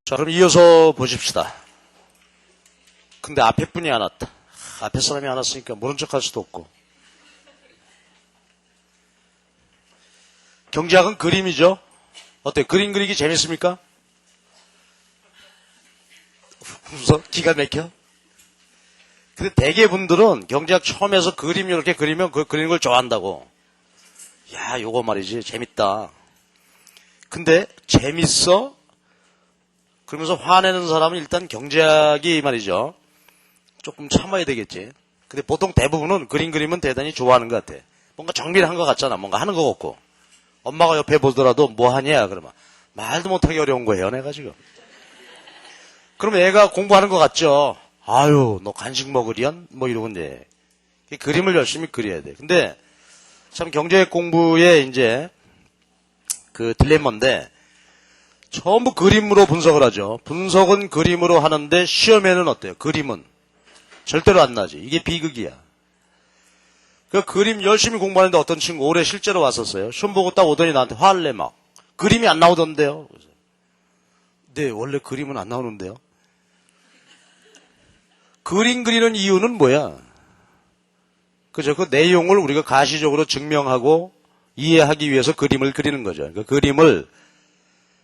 자, 그럼 이어서 보십시다. 근데 앞에 분이 안 왔다. 앞에 사람이 안 왔으니까 모른 척 할 수도 없고. 경제학은 그림이죠. 어때요? 그림 그리기 재밌습니까? 웃어? 기가 막혀? 근데 대개 분들은 경제학 처음에서 그림 이렇게 그리면 그 그리는 걸 좋아한다고. 야, 요거 말이지. 재밌다. 근데 재밌어? 그러면서 화내는 사람은 일단 경제학이 말이죠. 조금 참아야 되겠지. 근데 보통 대부분은 그림 그리면 대단히 좋아하는 것 같아. 뭔가 정리를 한 것 같잖아. 뭔가 하는 거 같고. 엄마가 옆에 보더라도 뭐 하냐 그러면 말도 못하기 어려운 거예요. 내가 지금. 그럼 애가 공부하는 것 같죠. 아유 너 간식 먹으련? 뭐 이러고 이제 그림을 열심히 그려야 돼. 근데 참 경제학 공부에 이제 그 딜레마인데 전부 그림으로 분석을 하죠. 분석은 그림으로 하는데 시험에는 어때요? 그림은 절대로 안 나지. 이게 비극이야. 그 그림 열심히 공부하는데 어떤 친구 올해 실제로 왔었어요. 시험 보고 딱 오더니 나한테 화를 내 막. 그림이 안 나오던데요. 네, 원래 그림은 안 나오는데요. 그림 그리는 이유는 뭐야? 그죠? 그 내용을 우리가 가시적으로 증명하고 이해하기 위해서 그림을 그리는 거죠. 그 그림을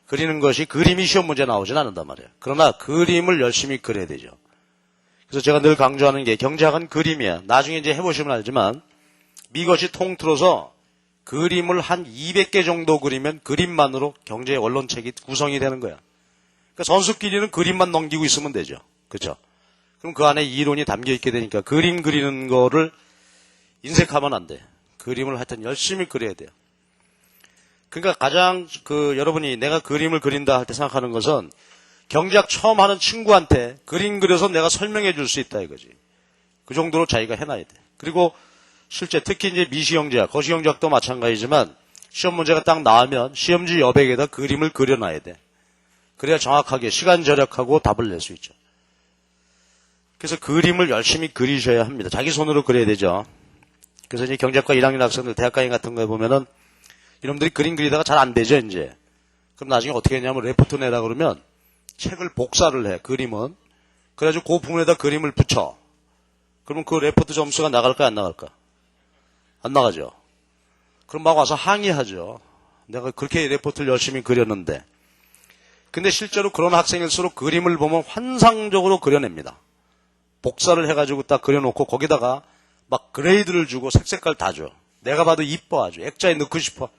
그리는 것이 그림이 시험 문제 나오진 않는단 말이에요. 그러나 그림을 열심히 그려야 되죠. 그래서 제가 늘 강조하는 게 경제학은 그림이야. 나중에 이제 해보시면 알지만 이것이 통틀어서 그림을 한 200개 정도 그리면 그림만으로 경제 원론책이 구성이 되는 거야. 그러니까 선수끼리는 그림만 넘기고 있으면 되죠. 그렇죠? 그럼 그 안에 이론이 담겨 있게 되니까 그림 그리는 거를 인색하면 안 돼. 그림을 하여튼 열심히 그려야 돼요. 그러니까 가장 여러분이 내가 그림을 그린다 할 때 생각하는 것은 경제학 처음 하는 친구한테 그림 그려서 내가 설명해 줄 수 있다 이거지. 그 정도로 자기가 해놔야 돼. 그리고 실제 특히 이제 미시경제학, 거시경제학도 마찬가지지만 시험 문제가 딱 나오면 시험지 여백에다 그림을 그려놔야 돼. 그래야 정확하게 시간 절약하고 답을 낼 수 있죠. 그래서 그림을 열심히 그리셔야 합니다. 자기 손으로 그려야 되죠. 그래서 이제 경제학과 1학년 학생들, 대학 강의 같은 거에 보면은 이놈들이 그림 그리다가 잘 안 되죠, 이제. 그럼 나중에 어떻게 했냐면 레포트 내라 그러면 책을 복사를 해, 그림은. 그래가지고 그 부분에다 그림을 붙여. 그러면 그 레포트 점수가 나갈까, 안 나갈까? 안 나가죠. 그럼 막 와서 항의하죠. 내가 그렇게 레포트를 열심히 그렸는데. 근데 실제로 그런 학생일수록 그림을 보면 환상적으로 그려냅니다. 복사를 해가지고 딱 그려놓고 거기다가 막 그레이드를 주고 색깔 다 줘. 내가 봐도 이뻐 아주. 액자에 넣고 싶어.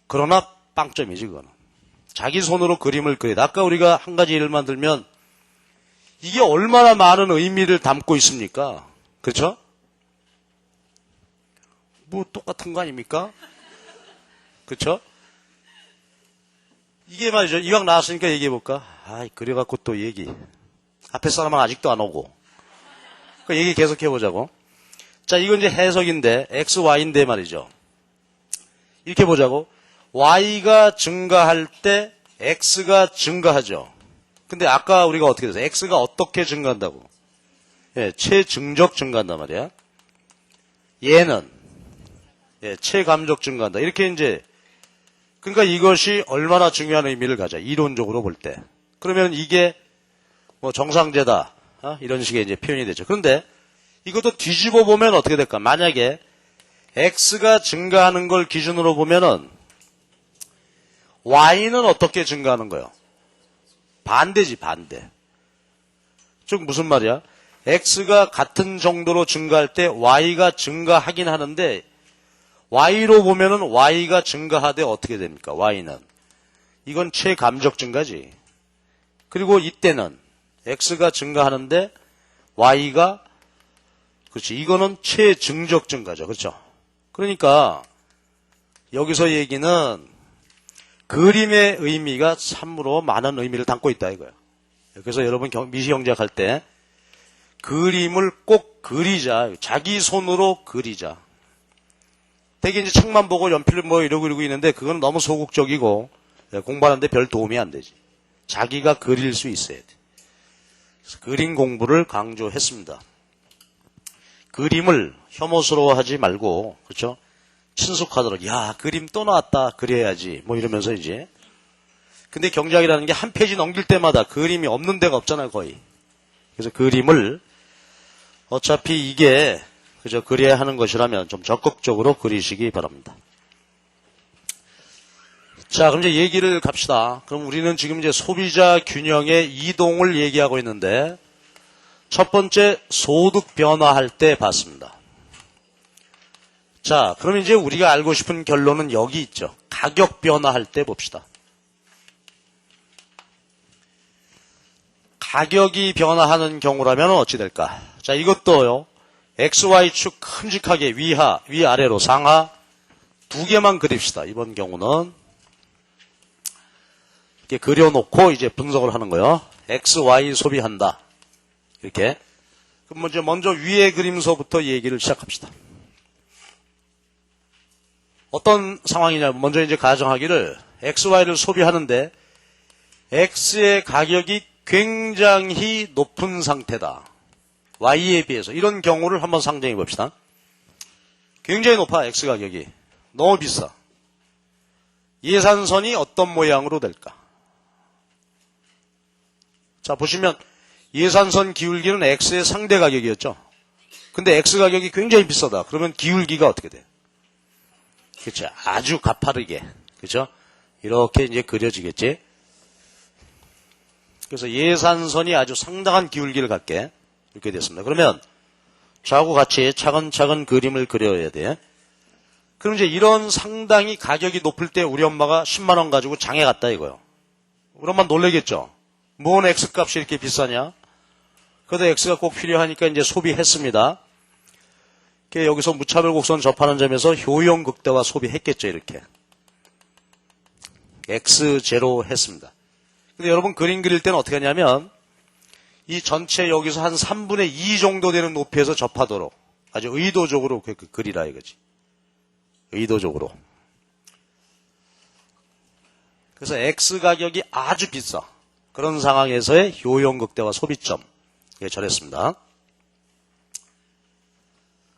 그러나 빵점이지 그거는. 자기 손으로 그림을 그리다. 아까 우리가 한 가지 예를 만들면 이게 얼마나 많은 의미를 담고 있습니까? 그렇죠? 뭐 똑같은 거 아닙니까? 그렇죠? 이게 말이죠. 이왕 나왔으니까 얘기해볼까? 아이 그래갖고 또 얘기. 앞에 사람은 아직도 안 오고. 그 얘기 계속 해보자고. 자, 이건 이제 해석인데 x, y인데 말이죠. 이렇게 보자고. y가 증가할 때 x가 증가하죠. 근데 아까 우리가 어떻게 됐어요? x가 어떻게 증가한다고? 예, 체증적 증가한단 말이야. 얘는 체감적 증가한다. 이렇게 이제 그러니까 이것이 얼마나 중요한 의미를 가져. 이론적으로 볼 때. 그러면 이게 뭐 정상제다. 이런 식의 이제 표현이 되죠. 그런데 이것도 뒤집어 보면 어떻게 될까? 만약에 x가 증가하는 걸 기준으로 보면은 y는 어떻게 증가하는 거예요? 반대지, 반대. 즉 무슨 말이야? x가 같은 정도로 증가할 때 y가 증가하긴 하는데 y로 보면은 y가 증가하되 어떻게 됩니까? y는. 이건 체감적 증가지. 그리고 이때는 x가 증가하는데 y가 그렇지. 이거는 체증적 증가죠. 그렇죠? 그러니까 여기서 얘기는 그림의 의미가 참으로 많은 의미를 담고 있다 이거예요. 그래서 여러분 미시경제학 할 때 그림을 꼭 그리자. 자기 손으로 그리자. 되게 이제 책만 보고 연필을 뭐 이러고 그리고 있는데 그건 너무 소극적이고 공부하는데 별 도움이 안 되지. 자기가 그릴 수 있어야 돼. 그래서 그림 공부를 강조했습니다. 그림을 혐오스러워하지 말고, 그렇죠? 친숙하도록, 야, 그림 또 나왔다, 그려야지, 뭐 이러면서 이제. 근데 경제학이라는 게 한 페이지 넘길 때마다 그림이 없는 데가 없잖아요, 거의. 그래서 그림을 어차피 이게 그저 그려야 하는 것이라면 좀 적극적으로 그리시기 바랍니다. 자, 그럼 이제 얘기를 갑시다. 그럼 우리는 지금 이제 소비자 균형의 이동을 얘기하고 있는데 첫 번째 소득 변화할 때 봤습니다. 자, 그럼 이제 우리가 알고 싶은 결론은 여기 있죠. 가격 변화할 때 봅시다. 가격이 변화하는 경우라면 어찌 될까? 자, 이것도요. XY축 큼직하게 위아래로 상하 두 개만 그립시다. 이번 경우는 이렇게 그려놓고 이제 분석을 하는 거예요. XY 소비한다. 이렇게. 그럼 먼저 위의 그림서부터 얘기를 시작합시다. 어떤 상황이냐면 먼저 이제 가정하기를 XY를 소비하는데 X의 가격이 굉장히 높은 상태다. Y에 비해서 이런 경우를 한번 상정해 봅시다. 굉장히 높아 X 가격이. 너무 비싸. 예산선이 어떤 모양으로 될까? 자, 보시면 예산선 기울기는 X의 상대 가격이었죠. 근데 X 가격이 굉장히 비싸다. 그러면 기울기가 어떻게 돼? 그렇죠. 아주 가파르게. 그렇죠? 이렇게 이제 그려지겠지. 그래서 예산선이 아주 상당한 기울기를 갖게 이렇게 됐습니다. 그러면 저하고 같이 차근차근 그림을 그려야 돼. 그럼 이제 이런 상당히 가격이 높을 때 우리 엄마가 10만 원 가지고 장에 갔다 이거요. 우리 엄마 놀라겠죠. 뭔 X값이 이렇게 비싸냐? 그래도 X가 꼭 필요하니까 이제 소비했습니다. 여기서 무차별 곡선 접하는 점에서 효용 극대화 소비했겠죠, 이렇게. X0 했습니다. 근데 여러분 그림 그릴 때는 어떻게 하냐면 이 전체 여기서 한 3분의 2 정도 되는 높이에서 접하도록 아주 의도적으로 그리라 이거지. 의도적으로. 그래서 X 가격이 아주 비싸. 그런 상황에서의 효용 극대화 소비점. 예, 저랬습니다.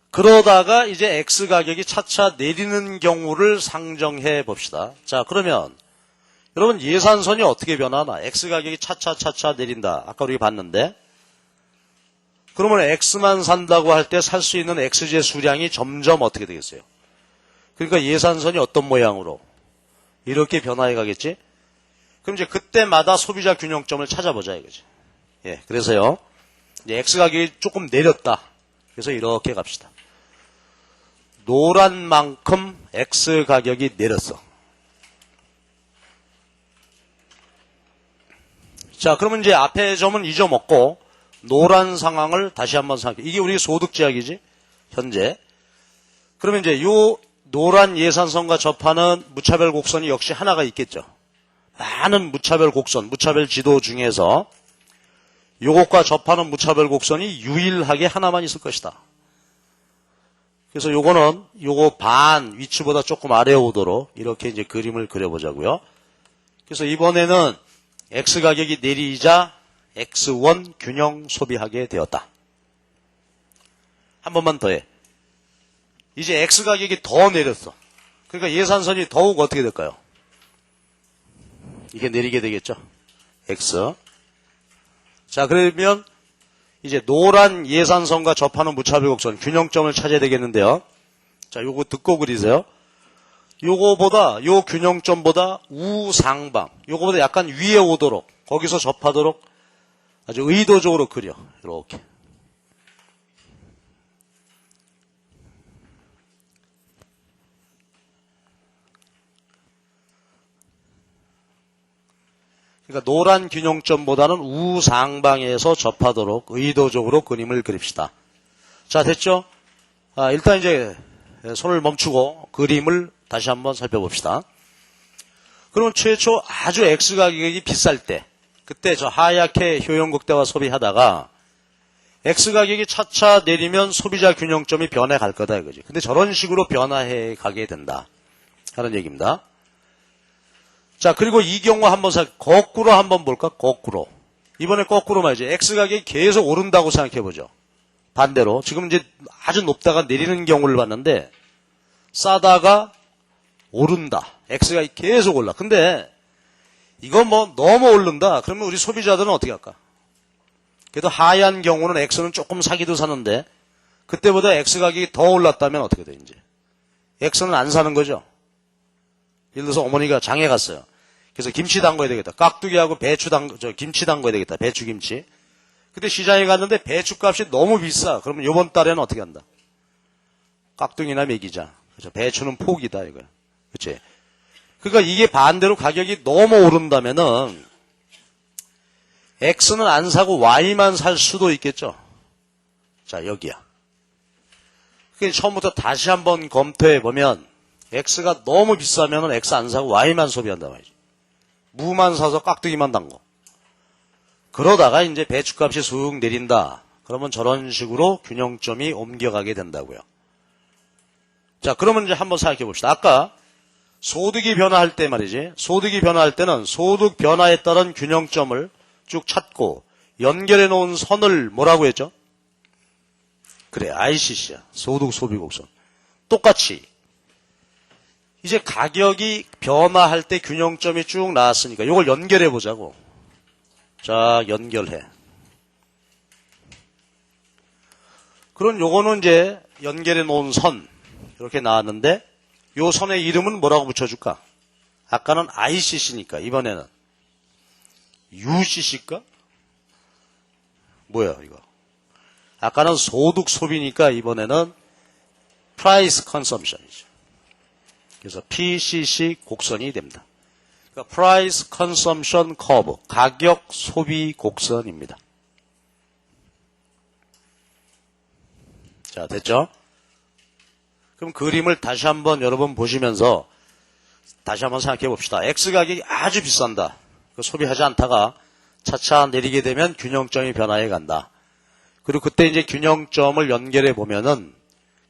그러다가 이제 X 가격이 차차 내리는 경우를 상정해 봅시다. 자, 그러면 여러분 예산선이 어떻게 변하나? X 가격이 차차 내린다. 아까 우리 봤는데. 그러면 X만 산다고 할 때 살 수 있는 X제 수량이 점점 어떻게 되겠어요? 그러니까 예산선이 어떤 모양으로? 이렇게 변화해 가겠지? 그럼 이제 그때마다 소비자 균형점을 찾아보자 이거지. 예, 그래서요. 이제 X 가격이 조금 내렸다. 그래서 이렇게 갑시다. 노란 만큼 X 가격이 내렸어. 자, 그러면 이제 앞에 점은 잊어먹고 노란 상황을 다시 한번 생각해. 이게 우리 소득 제약이지, 현재. 그러면 이제 요 노란 예산선과 접하는 무차별 곡선이 역시 하나가 있겠죠. 많은 무차별 곡선, 무차별 지도 중에서 요것과 접하는 무차별 곡선이 유일하게 하나만 있을 것이다. 그래서 요거는 요거 반 위치보다 조금 아래에 오도록 이렇게 이제 그림을 그려보자고요. 그래서 이번에는 X 가격이 내리자 X1 균형 소비하게 되었다. 한 번만 더 해. 이제 X 가격이 더 내렸어. 그러니까 예산선이 더욱 어떻게 될까요? 이게 내리게 되겠죠. X. 자, 그러면 이제 노란 예산선과 접하는 무차별 곡선 균형점을 찾아야 되겠는데요. 자, 요거 듣고 그리세요. 요거보다 요 균형점보다 우상방, 요거보다 약간 위에 오도록 거기서 접하도록 아주 의도적으로 그려. 이렇게. 그러니까 노란 균형점보다는 우상방에서 접하도록 의도적으로 그림을 그립시다. 자, 됐죠? 일단 이제 손을 멈추고 그림을 다시 한번 살펴봅시다. 그럼 최초 아주 X 가격이 비쌀 때, 그때 저 하얗게 효용 극대화 소비하다가 X 가격이 차차 내리면 소비자 균형점이 변해 갈 거다 이거지. 근데 저런 식으로 변화해 가게 된다 하는 얘기입니다. 자, 그리고 이 경우 한번 거꾸로 한번 볼까? 거꾸로. 이번에 거꾸로 말이죠. X 가격이 계속 오른다고 생각해 보죠. 반대로 지금 이제 아주 높다가 내리는 경우를 봤는데 싸다가 오른다. X가 계속 올라. 근데 이거 뭐 너무 오른다. 그러면 우리 소비자들은 어떻게 할까? 그래도 하얀 경우는 X는 조금 사기도 사는데 그때보다 X 가격이 더 올랐다면 어떻게 돼 이제? X는 안 사는 거죠. 예를 들어서 어머니가 장에 갔어요. 그래서 김치 담궈야 되겠다. 깍두기하고 김치 담궈야 되겠다. 배추김치. 근데 시장에 갔는데 배추값이 너무 비싸. 그러면 이번 달에는 어떻게 한다? 깍두기나 먹이자. 그렇죠. 배추는 포기다 이거야. 그렇지? 그러니까 이게 반대로 가격이 너무 오른다면은 X는 안 사고 Y만 살 수도 있겠죠. 자, 여기야. 그러니까 처음부터 다시 한번 검토해 보면 X가 너무 비싸면은 X 안 사고 Y만 소비한단 말이지. 무만 사서 깍두기만 담고. 그러다가 이제 배추값이 쑥 내린다. 그러면 저런 식으로 균형점이 옮겨가게 된다고요. 자, 그러면 이제 한번 생각해 봅시다. 아까 소득이 변화할 때 말이지. 소득이 변화할 때는 소득 변화에 따른 균형점을 쭉 찾고 연결해 놓은 선을 뭐라고 했죠? 그래, ICC야. 소득 소비 곡선. 똑같이 이제 가격이 변화할 때 균형점이 쭉 나왔으니까 이걸 연결해 보자고. 자, 연결해. 그럼 요거는 이제 연결해 놓은 선 이렇게 나왔는데 요 선의 이름은 뭐라고 붙여줄까? 아까는 ICC니까 이번에는 UCC일까? 뭐야 이거? 아까는 소득 소비니까 이번에는 Price Consumption이죠. 그래서 PCC 곡선이 됩니다. 그러니까 Price Consumption Curve, 가격 소비 곡선입니다. 자, 됐죠? 그럼 그림을 다시 한번 여러분 보시면서 다시 한번 생각해 봅시다. X 가격이 아주 비싼다. 소비하지 않다가 차차 내리게 되면 균형점이 변화해 간다. 그리고 그때 이제 균형점을 연결해 보면은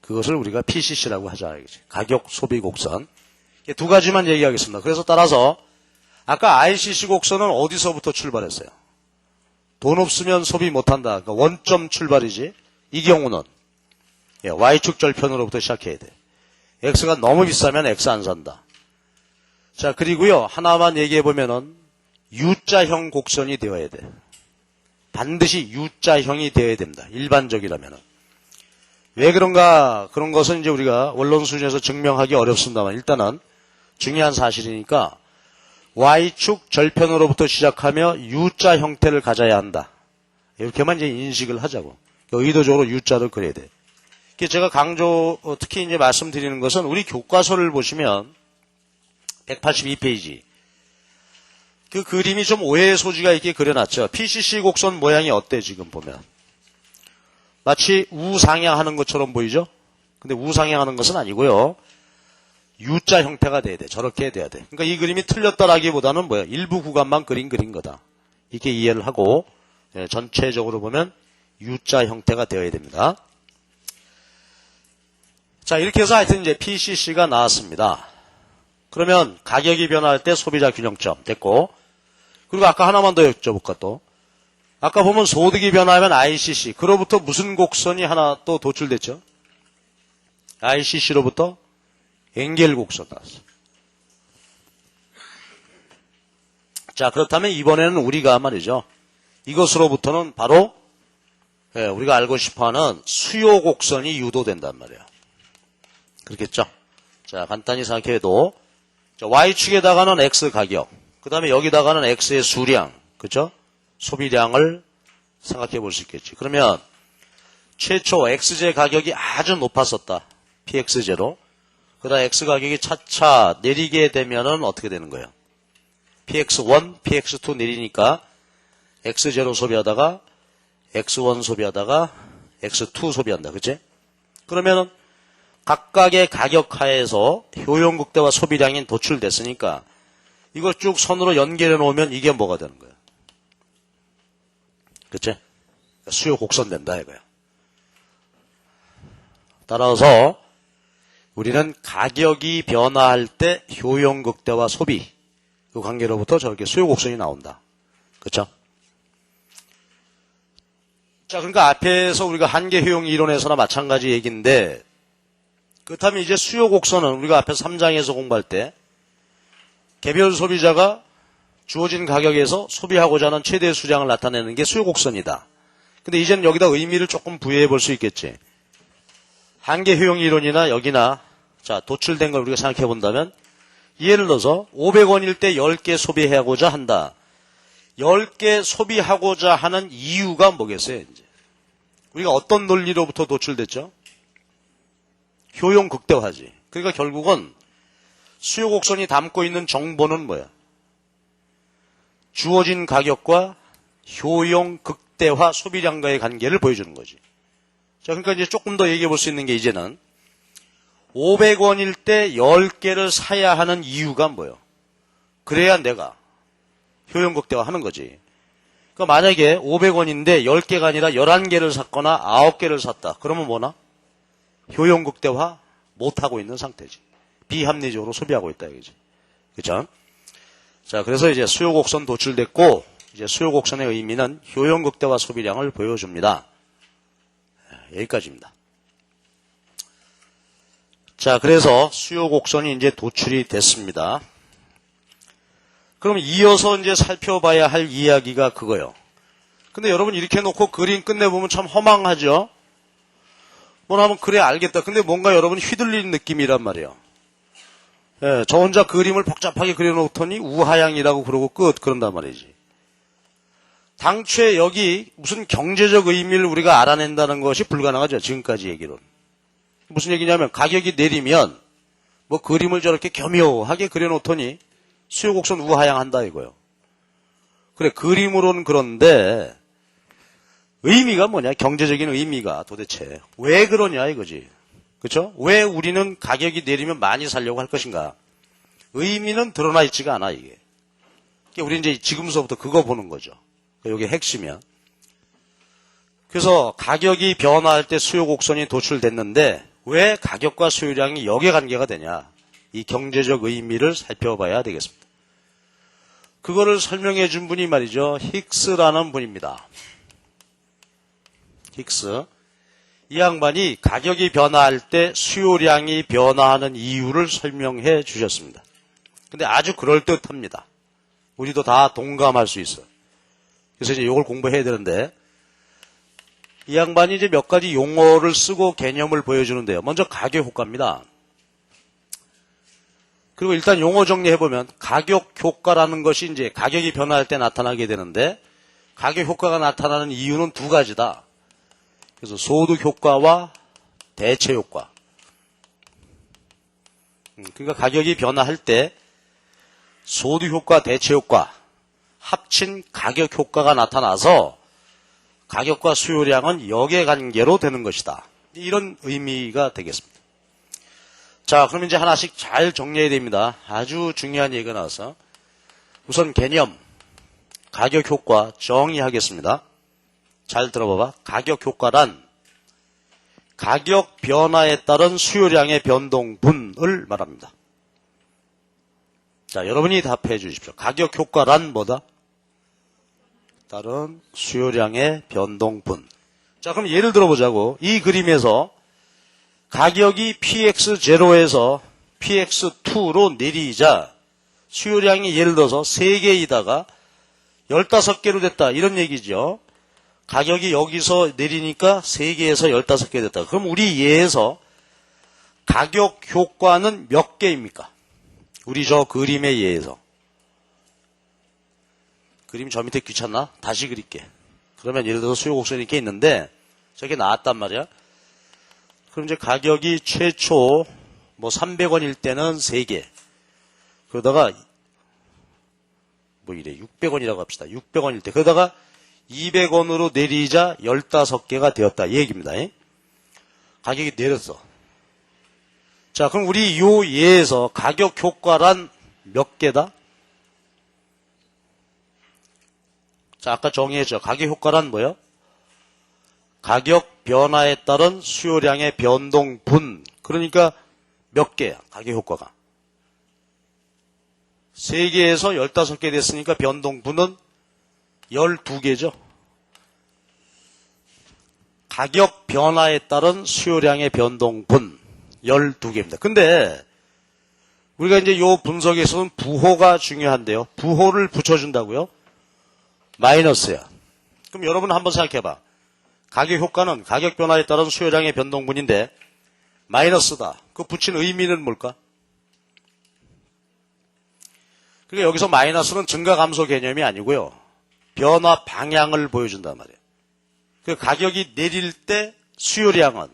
그것을 우리가 PCC라고 하자. 가격 소비 곡선. 두 가지만 얘기하겠습니다. 그래서 따라서 아까 ICC 곡선은 어디서부터 출발했어요? 돈 없으면 소비 못한다. 그러니까 원점 출발이지. 이 경우는 Y축 절편으로부터 시작해야 돼. X가 너무 비싸면 X 안 산다. 자, 그리고요. 하나만 얘기해 보면은 U자형 곡선이 되어야 돼. 반드시 U자형이 되어야 됩니다. 일반적이라면은. 왜 그런가? 그런 것은 이제 우리가 원론 수준에서 증명하기 어렵습니다만 일단은 중요한 사실이니까 Y축 절편으로부터 시작하며 U자 형태를 가져야 한다. 이렇게만 이제 인식을 하자고. 의도적으로 U자를 그려야 돼. 제가 특히 이제 말씀드리는 것은 우리 교과서를 보시면 182페이지. 그 그림이 좀 오해의 소지가 있게 그려놨죠. PCC 곡선 모양이 어때 지금 보면. 마치 우상향하는 것처럼 보이죠? 근데 우상향하는 것은 아니고요. U자 형태가 돼야 돼. 저렇게 돼야 돼. 그러니까 이 그림이 틀렸다라기보다는 뭐야? 일부 구간만 그린 거다. 이렇게 이해를 하고 전체적으로 보면 U자 형태가 되어야 됩니다. 자, 이렇게 해서 하여튼 이제 PCC가 나왔습니다. 그러면 가격이 변화할 때 소비자 균형점 됐고, 그리고 아까 하나만 더 여쭤볼까 또. 아까 보면 소득이 변화하면 ICC, 그로부터 무슨 곡선이 하나 또 도출됐죠? ICC로부터 엔겔 곡선 나왔어. 자, 그렇다면 이번에는 우리가 말이죠. 이것으로부터는 바로 우리가 알고 싶어하는 수요 곡선이 유도된단 말이에요. 그렇겠죠? 자, 간단히 생각해도 Y축에다가는 X 가격, 그 다음에 여기다가는 X의 수량, 그죠? 소비량을 생각해 볼 수 있겠지. 그러면 최초 XJ 가격이 아주 높았었다. PX제로. 그 다음 X 가격이 차차 내리게 되면은 어떻게 되는 거예요? PX1, PX2 내리니까 X제로 소비하다가 X1 소비하다가 X2 소비한다. 그치? 그러면은 각각의 가격 하에서 효용 극대화 소비량이 도출됐으니까 이걸 쭉 선으로 연결해 놓으면 이게 뭐가 되는 거야? 그치? 수요 곡선 된다 이거야. 따라서 우리는 가격이 변화할 때 효용 극대화 소비 그 관계로부터 저렇게 수요 곡선이 나온다. 그렇죠? 자, 그러니까 앞에서 우리가 한계 효용 이론에서나 마찬가지 얘기인데 그렇다면 이제 수요 곡선은 우리가 앞에 3장에서 공부할 때 개별 소비자가 주어진 가격에서 소비하고자 하는 최대 수량을 나타내는 게 수요 곡선이다. 근데 이제는 여기다 의미를 조금 부여해 볼 수 있겠지. 한계 효용 이론이나 여기나 자 도출된 걸 우리가 생각해 본다면 예를 들어서 500원일 때 10개 소비하고자 한다. 10개 소비하고자 하는 이유가 뭐겠어요? 이제 우리가 어떤 논리로부터 도출됐죠? 효용 극대화지. 그러니까 결국은 수요 곡선이 담고 있는 정보는 뭐야? 주어진 가격과 효용 극대화 소비량과의 관계를 보여주는 거지. 자, 그러니까 이제 조금 더 얘기해 볼 수 있는 게 이제는 500원일 때 10개를 사야 하는 이유가 뭐예요? 그래야 내가 효용 극대화 하는 거지. 그러니까 만약에 500원인데 10개가 아니라 11개를 샀거나 9개를 샀다. 그러면 뭐나? 효용 극대화 못하고 있는 상태지. 비합리적으로 소비하고 있다 이거지. 그렇죠? 자, 그래서 이제 수요 곡선 도출됐고 이제 수요 곡선의 의미는 효용 극대화 소비량을 보여줍니다. 여기까지입니다. 자, 그래서 수요 곡선이 이제 도출이 됐습니다. 그럼 이어서 이제 살펴봐야 할 이야기가 그거예요. 근데 여러분 이렇게 놓고 그림 끝내보면 참 허망하죠? 뭐 하면 그래 알겠다. 근데 뭔가 여러분 휘둘리는 느낌이란 말이에요. 예, 저 혼자 그림을 복잡하게 그려놓더니 우하향이라고 그러고 끝 그런단 말이지. 당초에 여기 무슨 경제적 의미를 우리가 알아낸다는 것이 불가능하죠. 지금까지 얘기로는. 무슨 얘기냐면 가격이 내리면 뭐 그림을 저렇게 교묘하게 그려놓더니 수요곡선 우하향한다 이거예요. 그래 그림으로는 그런데 의미가 뭐냐? 경제적인 의미가 도대체 왜 그러냐 이거지. 그렇죠? 왜 우리는 가격이 내리면 많이 살려고 할 것인가? 의미는 드러나 있지가 않아 이게. 우리 이제 지금서부터 그거 보는 거죠. 이게 핵심이야. 그래서 가격이 변화할 때 수요 곡선이 도출됐는데 왜 가격과 수요량이 역의 관계가 되냐? 이 경제적 의미를 살펴봐야 되겠습니다. 그거를 설명해 준 분이 말이죠. 힉스라는 분입니다. 힉스. 이 양반이 가격이 변화할 때 수요량이 변화하는 이유를 설명해 주셨습니다. 근데 아주 그럴듯합니다. 우리도 다 동감할 수 있어요. 그래서 이제 이걸 공부해야 되는데 이 양반이 이제 몇 가지 용어를 쓰고 개념을 보여주는데요. 먼저 가격 효과입니다. 그리고 일단 용어 정리해보면 가격 효과라는 것이 이제 가격이 변화할 때 나타나게 되는데 가격 효과가 나타나는 이유는 두 가지다. 그래서 소득 효과와 대체 효과. 그러니까 가격이 변화할 때 소득 효과, 대체 효과 합친 가격 효과가 나타나서 가격과 수요량은 역의 관계로 되는 것이다. 이런 의미가 되겠습니다. 자, 그럼 이제 하나씩 잘 정리해야 됩니다. 아주 중요한 얘기가 나와서 우선 개념, 가격 효과 정의하겠습니다. 잘 들어봐봐. 가격 효과란 가격 변화에 따른 수요량의 변동분을 말합니다. 자, 여러분이 답해 주십시오. 가격 효과란 뭐다? 따른 수요량의 변동분. 자, 그럼 예를 들어보자고. 이 그림에서 가격이 PX0에서 PX2로 내리자 수요량이 예를 들어서 3개이다가 15개로 됐다. 이런 얘기죠. 가격이 여기서 내리니까 3개에서 15개 됐다. 그럼 우리 예에서 가격 효과는 몇 개입니까? 우리 저 그림의 예에서. 그림 저 밑에 귀찮나? 다시 그릴게. 그러면 예를 들어서 수요 곡선이 이렇게 있는데 저게 나왔단 말이야. 그럼 이제 가격이 최초 뭐 300원일 때는 3개. 그러다가 뭐 이래 600원이라고 합시다. 600원일 때. 그러다가 200원으로 내리자 15개가 되었다. 이 얘기입니다. 가격이 내렸어. 자, 그럼 우리 요 예에서 가격 효과란 몇 개다? 자, 아까 정의했죠. 가격 효과란 뭐예요? 가격 변화에 따른 수요량의 변동분. 그러니까 몇 개야, 가격 효과가. 3개에서 15개 됐으니까 변동분은 12개죠. 가격 변화에 따른 수요량의 변동분 12개입니다. 근데 우리가 이제 요 분석에서는 부호가 중요한데요. 부호를 붙여준다고요? 마이너스야. 그럼 여러분 한번 생각해봐. 가격 효과는 가격 변화에 따른 수요량의 변동분인데 마이너스다. 그 붙인 의미는 뭘까? 그러니까 여기서 마이너스는 증가 감소 개념이 아니고요. 변화 방향을 보여준단 말이에요. 그 가격이 내릴 때 수요량은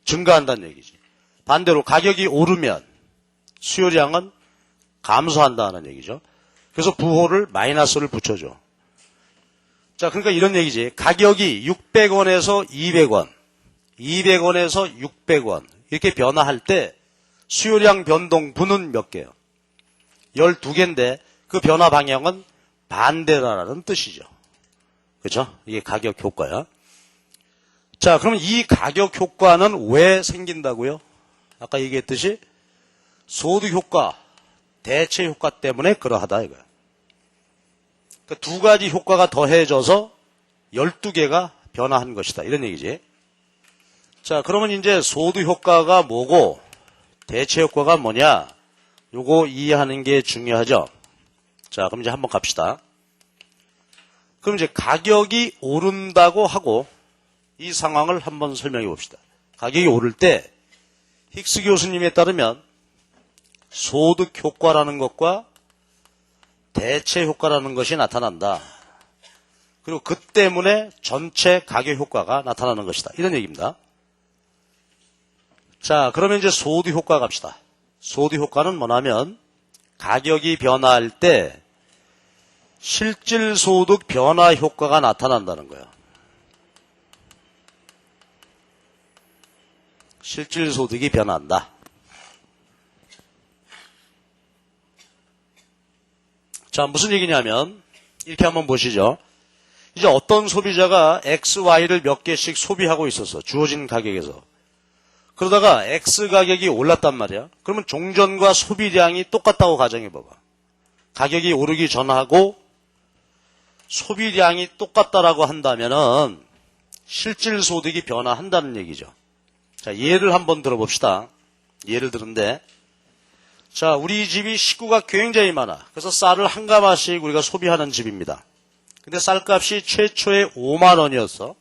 증가한다는 얘기지. 반대로 가격이 오르면 수요량은 감소한다는 얘기죠. 그래서 부호를 마이너스를 붙여줘. 자, 그러니까 이런 얘기지. 가격이 600원에서 200원, 200원에서 600원 이렇게 변화할 때 수요량 변동분은 몇 개예요? 12개인데 그 변화 방향은 반대라는 뜻이죠. 그렇죠? 이게 가격 효과야. 자, 그러면 이 가격 효과는 왜 생긴다고요? 아까 얘기했듯이 소득 효과, 대체 효과 때문에 그러하다 이거야. 그러니까 두 가지 효과가 더해져서 12개가 변화한 것이다. 이런 얘기지. 자, 그러면 이제 소득 효과가 뭐고 대체 효과가 뭐냐? 요거 이해하는 게 중요하죠. 자, 그럼 이제 한번 갑시다. 그럼 이제 가격이 오른다고 하고 이 상황을 한번 설명해 봅시다. 가격이 오를 때 힉스 교수님에 따르면 소득 효과라는 것과 대체 효과라는 것이 나타난다. 그리고 그 때문에 전체 가격 효과가 나타나는 것이다. 이런 얘기입니다. 자, 그러면 이제 소득 효과 갑시다. 소득 효과는 뭐냐면 가격이 변화할 때 실질 소득 변화 효과가 나타난다는 거예요. 실질 소득이 변화한다. 자, 무슨 얘기냐면 이렇게 한번 보시죠. 이제 어떤 소비자가 X, Y를 몇 개씩 소비하고 있었어. 주어진 가격에서. 그러다가 X 가격이 올랐단 말이야. 그러면 종전과 소비량이 똑같다고 가정해봐봐. 가격이 오르기 전하고 소비량이 똑같다라고 한다면은 실질 소득이 변화한다는 얘기죠. 자, 예를 한번 들어봅시다. 예를 들는데, 자, 우리 집이 식구가 굉장히 많아. 그래서 쌀을 한 가마씩 우리가 소비하는 집입니다. 근데 쌀값이 최초에 5만 원이었어.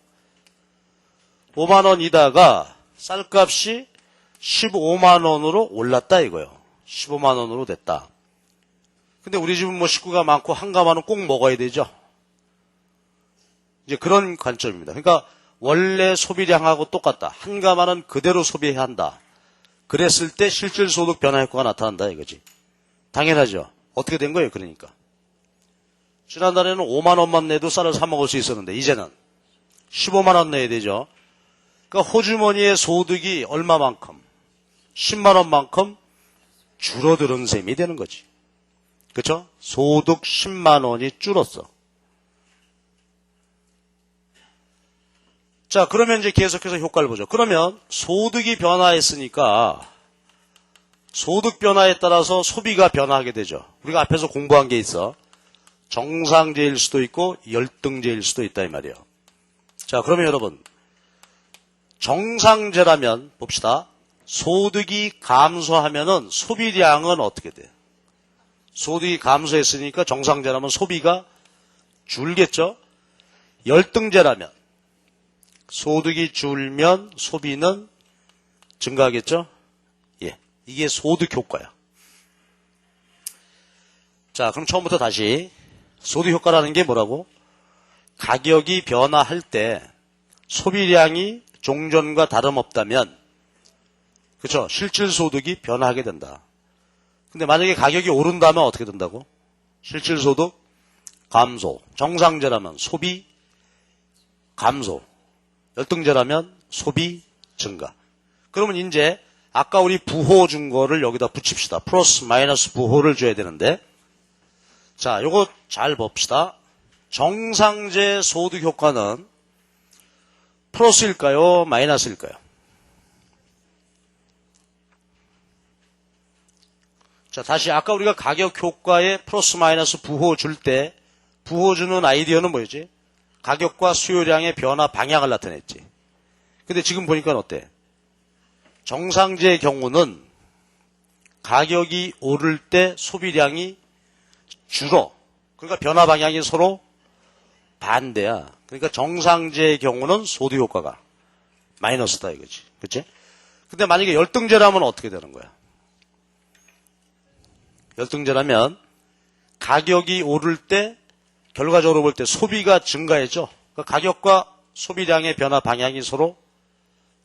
5만 원이다가 쌀값이 15만 원으로 올랐다 이거예요. 15만 원으로 됐다. 근데 우리 집은 뭐 식구가 많고 한 가마는 꼭 먹어야 되죠. 이제 그런 관점입니다. 그러니까 원래 소비량하고 똑같다. 한 가마는 그대로 소비해야 한다. 그랬을 때 실질 소득 변화 효과가 나타난다 이거지. 당연하죠. 어떻게 된 거예요, 그러니까. 지난달에는 5만 원만 내도 쌀을 사 먹을 수 있었는데 이제는 15만 원 내야 되죠. 그러니까 호주머니의 소득이 얼마만큼? 10만 원만큼 줄어드는 셈이 되는 거지. 그렇죠? 소득 10만 원이 줄었어. 자, 그러면 이제 계속해서 효과를 보죠. 그러면 소득이 변화했으니까 소득 변화에 따라서 소비가 변화하게 되죠. 우리가 앞에서 공부한 게 있어. 정상제일 수도 있고 열등제일 수도 있다 이 말이에요. 자, 그러면 여러분 정상제라면 봅시다. 소득이 감소하면은 소비량은 어떻게 돼? 소득이 감소했으니까 정상제라면 소비가 줄겠죠? 열등제라면 소득이 줄면 소비는 증가하겠죠? 예. 이게 소득 효과야. 자, 그럼 처음부터 다시 소득 효과라는 게 뭐라고? 가격이 변화할 때 소비량이 종전과 다름없다면 그렇죠? 실질 소득이 변화하게 된다. 근데 만약에 가격이 오른다면 어떻게 된다고? 실질 소득 감소. 정상제라면 소비 감소. 열등제라면 소비 증가. 그러면 이제 아까 우리 부호 준 거를 여기다 붙입시다. 플러스 마이너스 부호를 줘야 되는데 자, 요거 잘 봅시다. 정상제 소득 효과는 플러스일까요? 마이너스일까요? 자, 다시 아까 우리가 가격 효과에 플러스 마이너스 부호 줄 때 부호 주는 아이디어는 뭐였지? 가격과 수요량의 변화 방향을 나타냈지. 근데 지금 보니까 어때? 정상제의 경우는 가격이 오를 때 소비량이 줄어. 그러니까 변화 방향이 서로 반대야. 그러니까 정상제의 경우는 소득 효과가 마이너스다 이거지. 그치? 근데 만약에 열등제라면 어떻게 되는 거야? 열등제라면 가격이 오를 때 결과적으로 볼 때 소비가 증가했죠. 그러니까 가격과 소비량의 변화 방향이 서로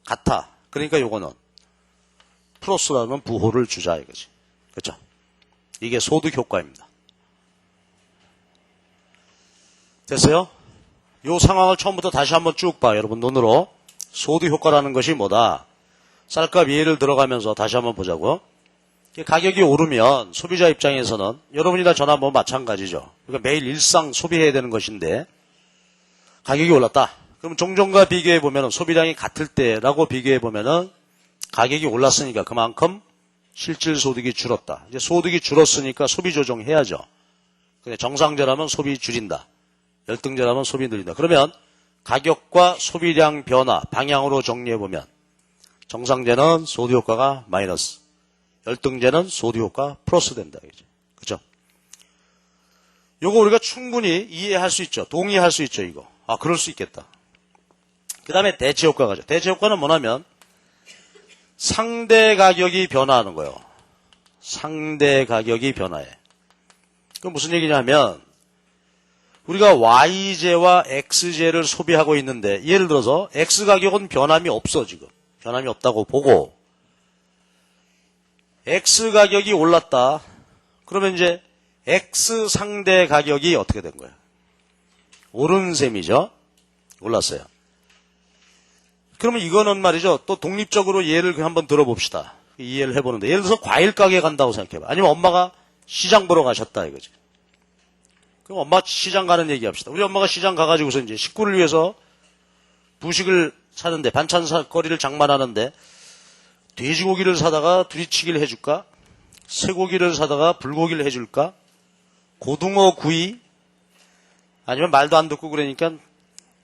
같아. 그러니까 요거는 플러스라는 부호를 주자 이거지. 그렇죠? 이게 소득 효과입니다. 됐어요? 요 상황을 처음부터 다시 한번 쭉 봐. 여러분 눈으로. 소득 효과라는 것이 뭐다? 쌀값 예를 들어가면서 다시 한번 보자고. 가격이 오르면 소비자 입장에서는 여러분이나 저나 뭐 마찬가지죠. 그러니까 매일 일상 소비해야 되는 것인데 가격이 올랐다. 그럼 종전과 비교해 보면 소비량이 같을 때라고 비교해 보면은 가격이 올랐으니까 그만큼 실질 소득이 줄었다. 이제 소득이 줄었으니까 소비 조정해야죠. 근데 정상제라면 소비 줄인다. 열등제라면 소비 늘린다. 그러면 가격과 소비량 변화 방향으로 정리해 보면 정상제는 소득 효과가 마이너스, 열등제는 소득 효과 플러스 된다. 그죠? 요거 우리가 충분히 이해할 수 있죠. 동의할 수 있죠, 이거. 아, 그럴 수 있겠다. 그 다음에 대체 효과가죠. 대체 효과는 뭐냐면 상대 가격이 변화하는 거예요. 상대 가격이 변화해. 그럼 무슨 얘기냐면 우리가 Y제와 X제를 소비하고 있는데 예를 들어서 X 가격은 변함이 없어 지금. 변함이 없다고 보고 X 가격이 올랐다. 그러면 이제 X 상대 가격이 어떻게 된 거예요? 오른 셈이죠. 올랐어요. 그러면 이거는 말이죠. 또 독립적으로 예를 한번 들어봅시다. 이해를 해보는데 예를 들어서 과일 가게 간다고 생각해봐. 아니면 엄마가 시장 보러 가셨다 이거지. 그럼 엄마 시장 가는 얘기합시다. 우리 엄마가 시장 가가지고서 이제 식구를 위해서 부식을 사는데 반찬거리를 장만하는데 돼지고기를 사다가 두리치기를 해줄까? 쇠고기를 사다가 불고기를 해줄까? 고등어 구이? 아니면 말도 안 듣고 그러니까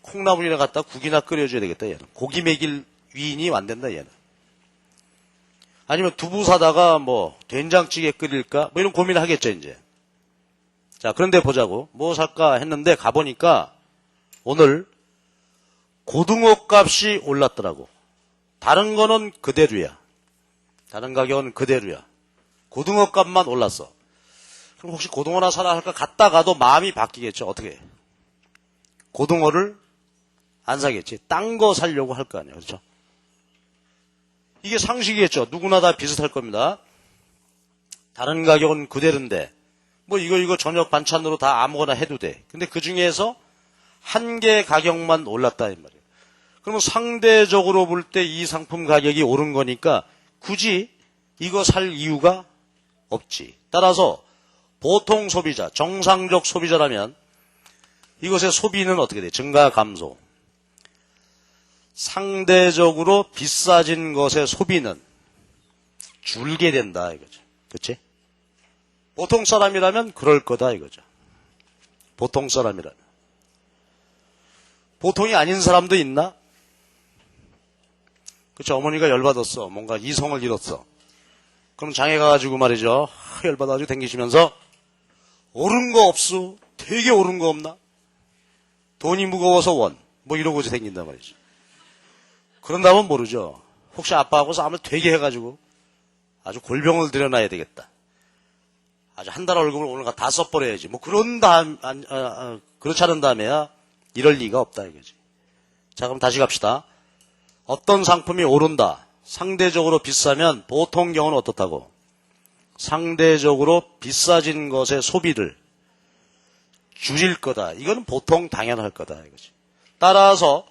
콩나물이나 갖다 국이나 끓여줘야 되겠다 얘는. 고기 먹일 위인이 안 된다 얘는. 아니면 두부 사다가 뭐 된장찌개 끓일까? 뭐 이런 고민을 하겠죠 이제. 자, 그런데 보자고. 뭐 살까 했는데 가보니까 오늘 고등어 값이 올랐더라고. 다른 거는 그대로야. 다른 가격은 그대로야. 고등어 값만 올랐어. 그럼 혹시 고등어나 사라 할까 갔다가도 마음이 바뀌겠죠. 어떻게? 고등어를 안 사겠지. 딴 거 사려고 할 거 아니야. 그렇죠? 이게 상식이겠죠. 누구나 다 비슷할 겁니다. 다른 가격은 그대로인데 뭐 이거 저녁 반찬으로 다 아무거나 해도 돼. 근데 그 중에서 한 개 가격만 올랐다 이 말이에요. 그러면 상대적으로 볼 때 이 상품 가격이 오른 거니까 굳이 이거 살 이유가 없지. 따라서 보통 소비자, 정상적 소비자라면 이것의 소비는 어떻게 돼? 증가, 감소. 상대적으로 비싸진 것의 소비는 줄게 된다 이거죠. 그렇지? 보통 사람이라면 그럴 거다 이거죠. 보통 사람이라면. 보통이 아닌 사람도 있나? 그렇죠. 어머니가 열받았어. 뭔가 이성을 잃었어. 그럼 장에 가가지고 말이죠. 열받아가지고 댕기시면서 오른 거 없수? 되게 오른 거 없나? 돈이 무거워서 원. 뭐 이러고 댕긴단 말이죠. 그런다면 모르죠. 혹시 아빠하고 싸움을 되게 해가지고 아주 골병을 들여놔야 되겠다. 아주 한 달 월급을 오늘 다 써버려야지. 뭐 그런 다음, 그렇지 않은 다음에야 이럴 리가 없다 이거지. 자, 그럼 다시 갑시다. 어떤 상품이 오른다. 상대적으로 비싸면 보통 경우는 어떻다고? 상대적으로 비싸진 것의 소비를 줄일 거다. 이거는 보통 당연할 거다 이거지. 따라서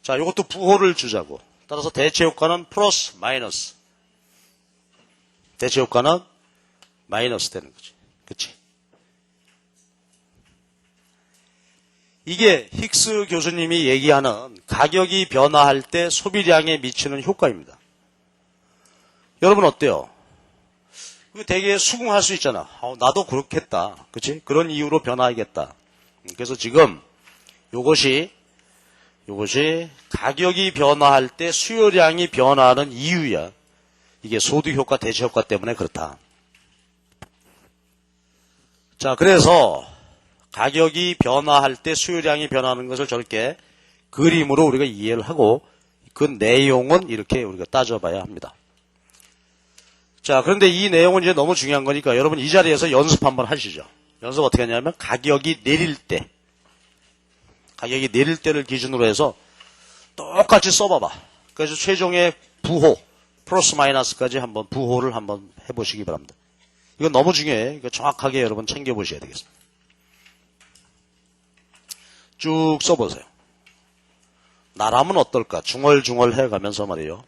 자, 이것도 부호를 주자고. 따라서 대체 효과는 플러스, 마이너스. 대체 효과는 마이너스 되는 거지. 그치? 이게 힉스 교수님이 얘기하는 가격이 변화할 때 소비량에 미치는 효과입니다. 여러분 어때요? 되게 수긍할 수 있잖아. 나도 그렇겠다. 그치? 그런 이유로 변화하겠다. 그래서 지금 요것이 가격이 변화할 때 수요량이 변화하는 이유야. 이게 소득효과, 대체효과 때문에 그렇다. 자, 그래서 가격이 변화할 때 수요량이 변하는 것을 저렇게 그림으로 우리가 이해를 하고 그 내용은 이렇게 우리가 따져봐야 합니다. 자, 그런데 이 내용은 이제 너무 중요한 거니까 여러분 이 자리에서 연습 한번 하시죠. 연습 어떻게 하냐면 가격이 내릴 때를 기준으로 해서 똑같이 써봐봐. 그래서 최종의 부호, 플러스 마이너스까지 한번 부호를 한번 해보시기 바랍니다. 이건 너무 중요해. 이거 정확하게 여러분 챙겨보셔야 되겠습니다. 쭉 써보세요. 나라면 어떨까? 중얼중얼 해가면서 말이에요.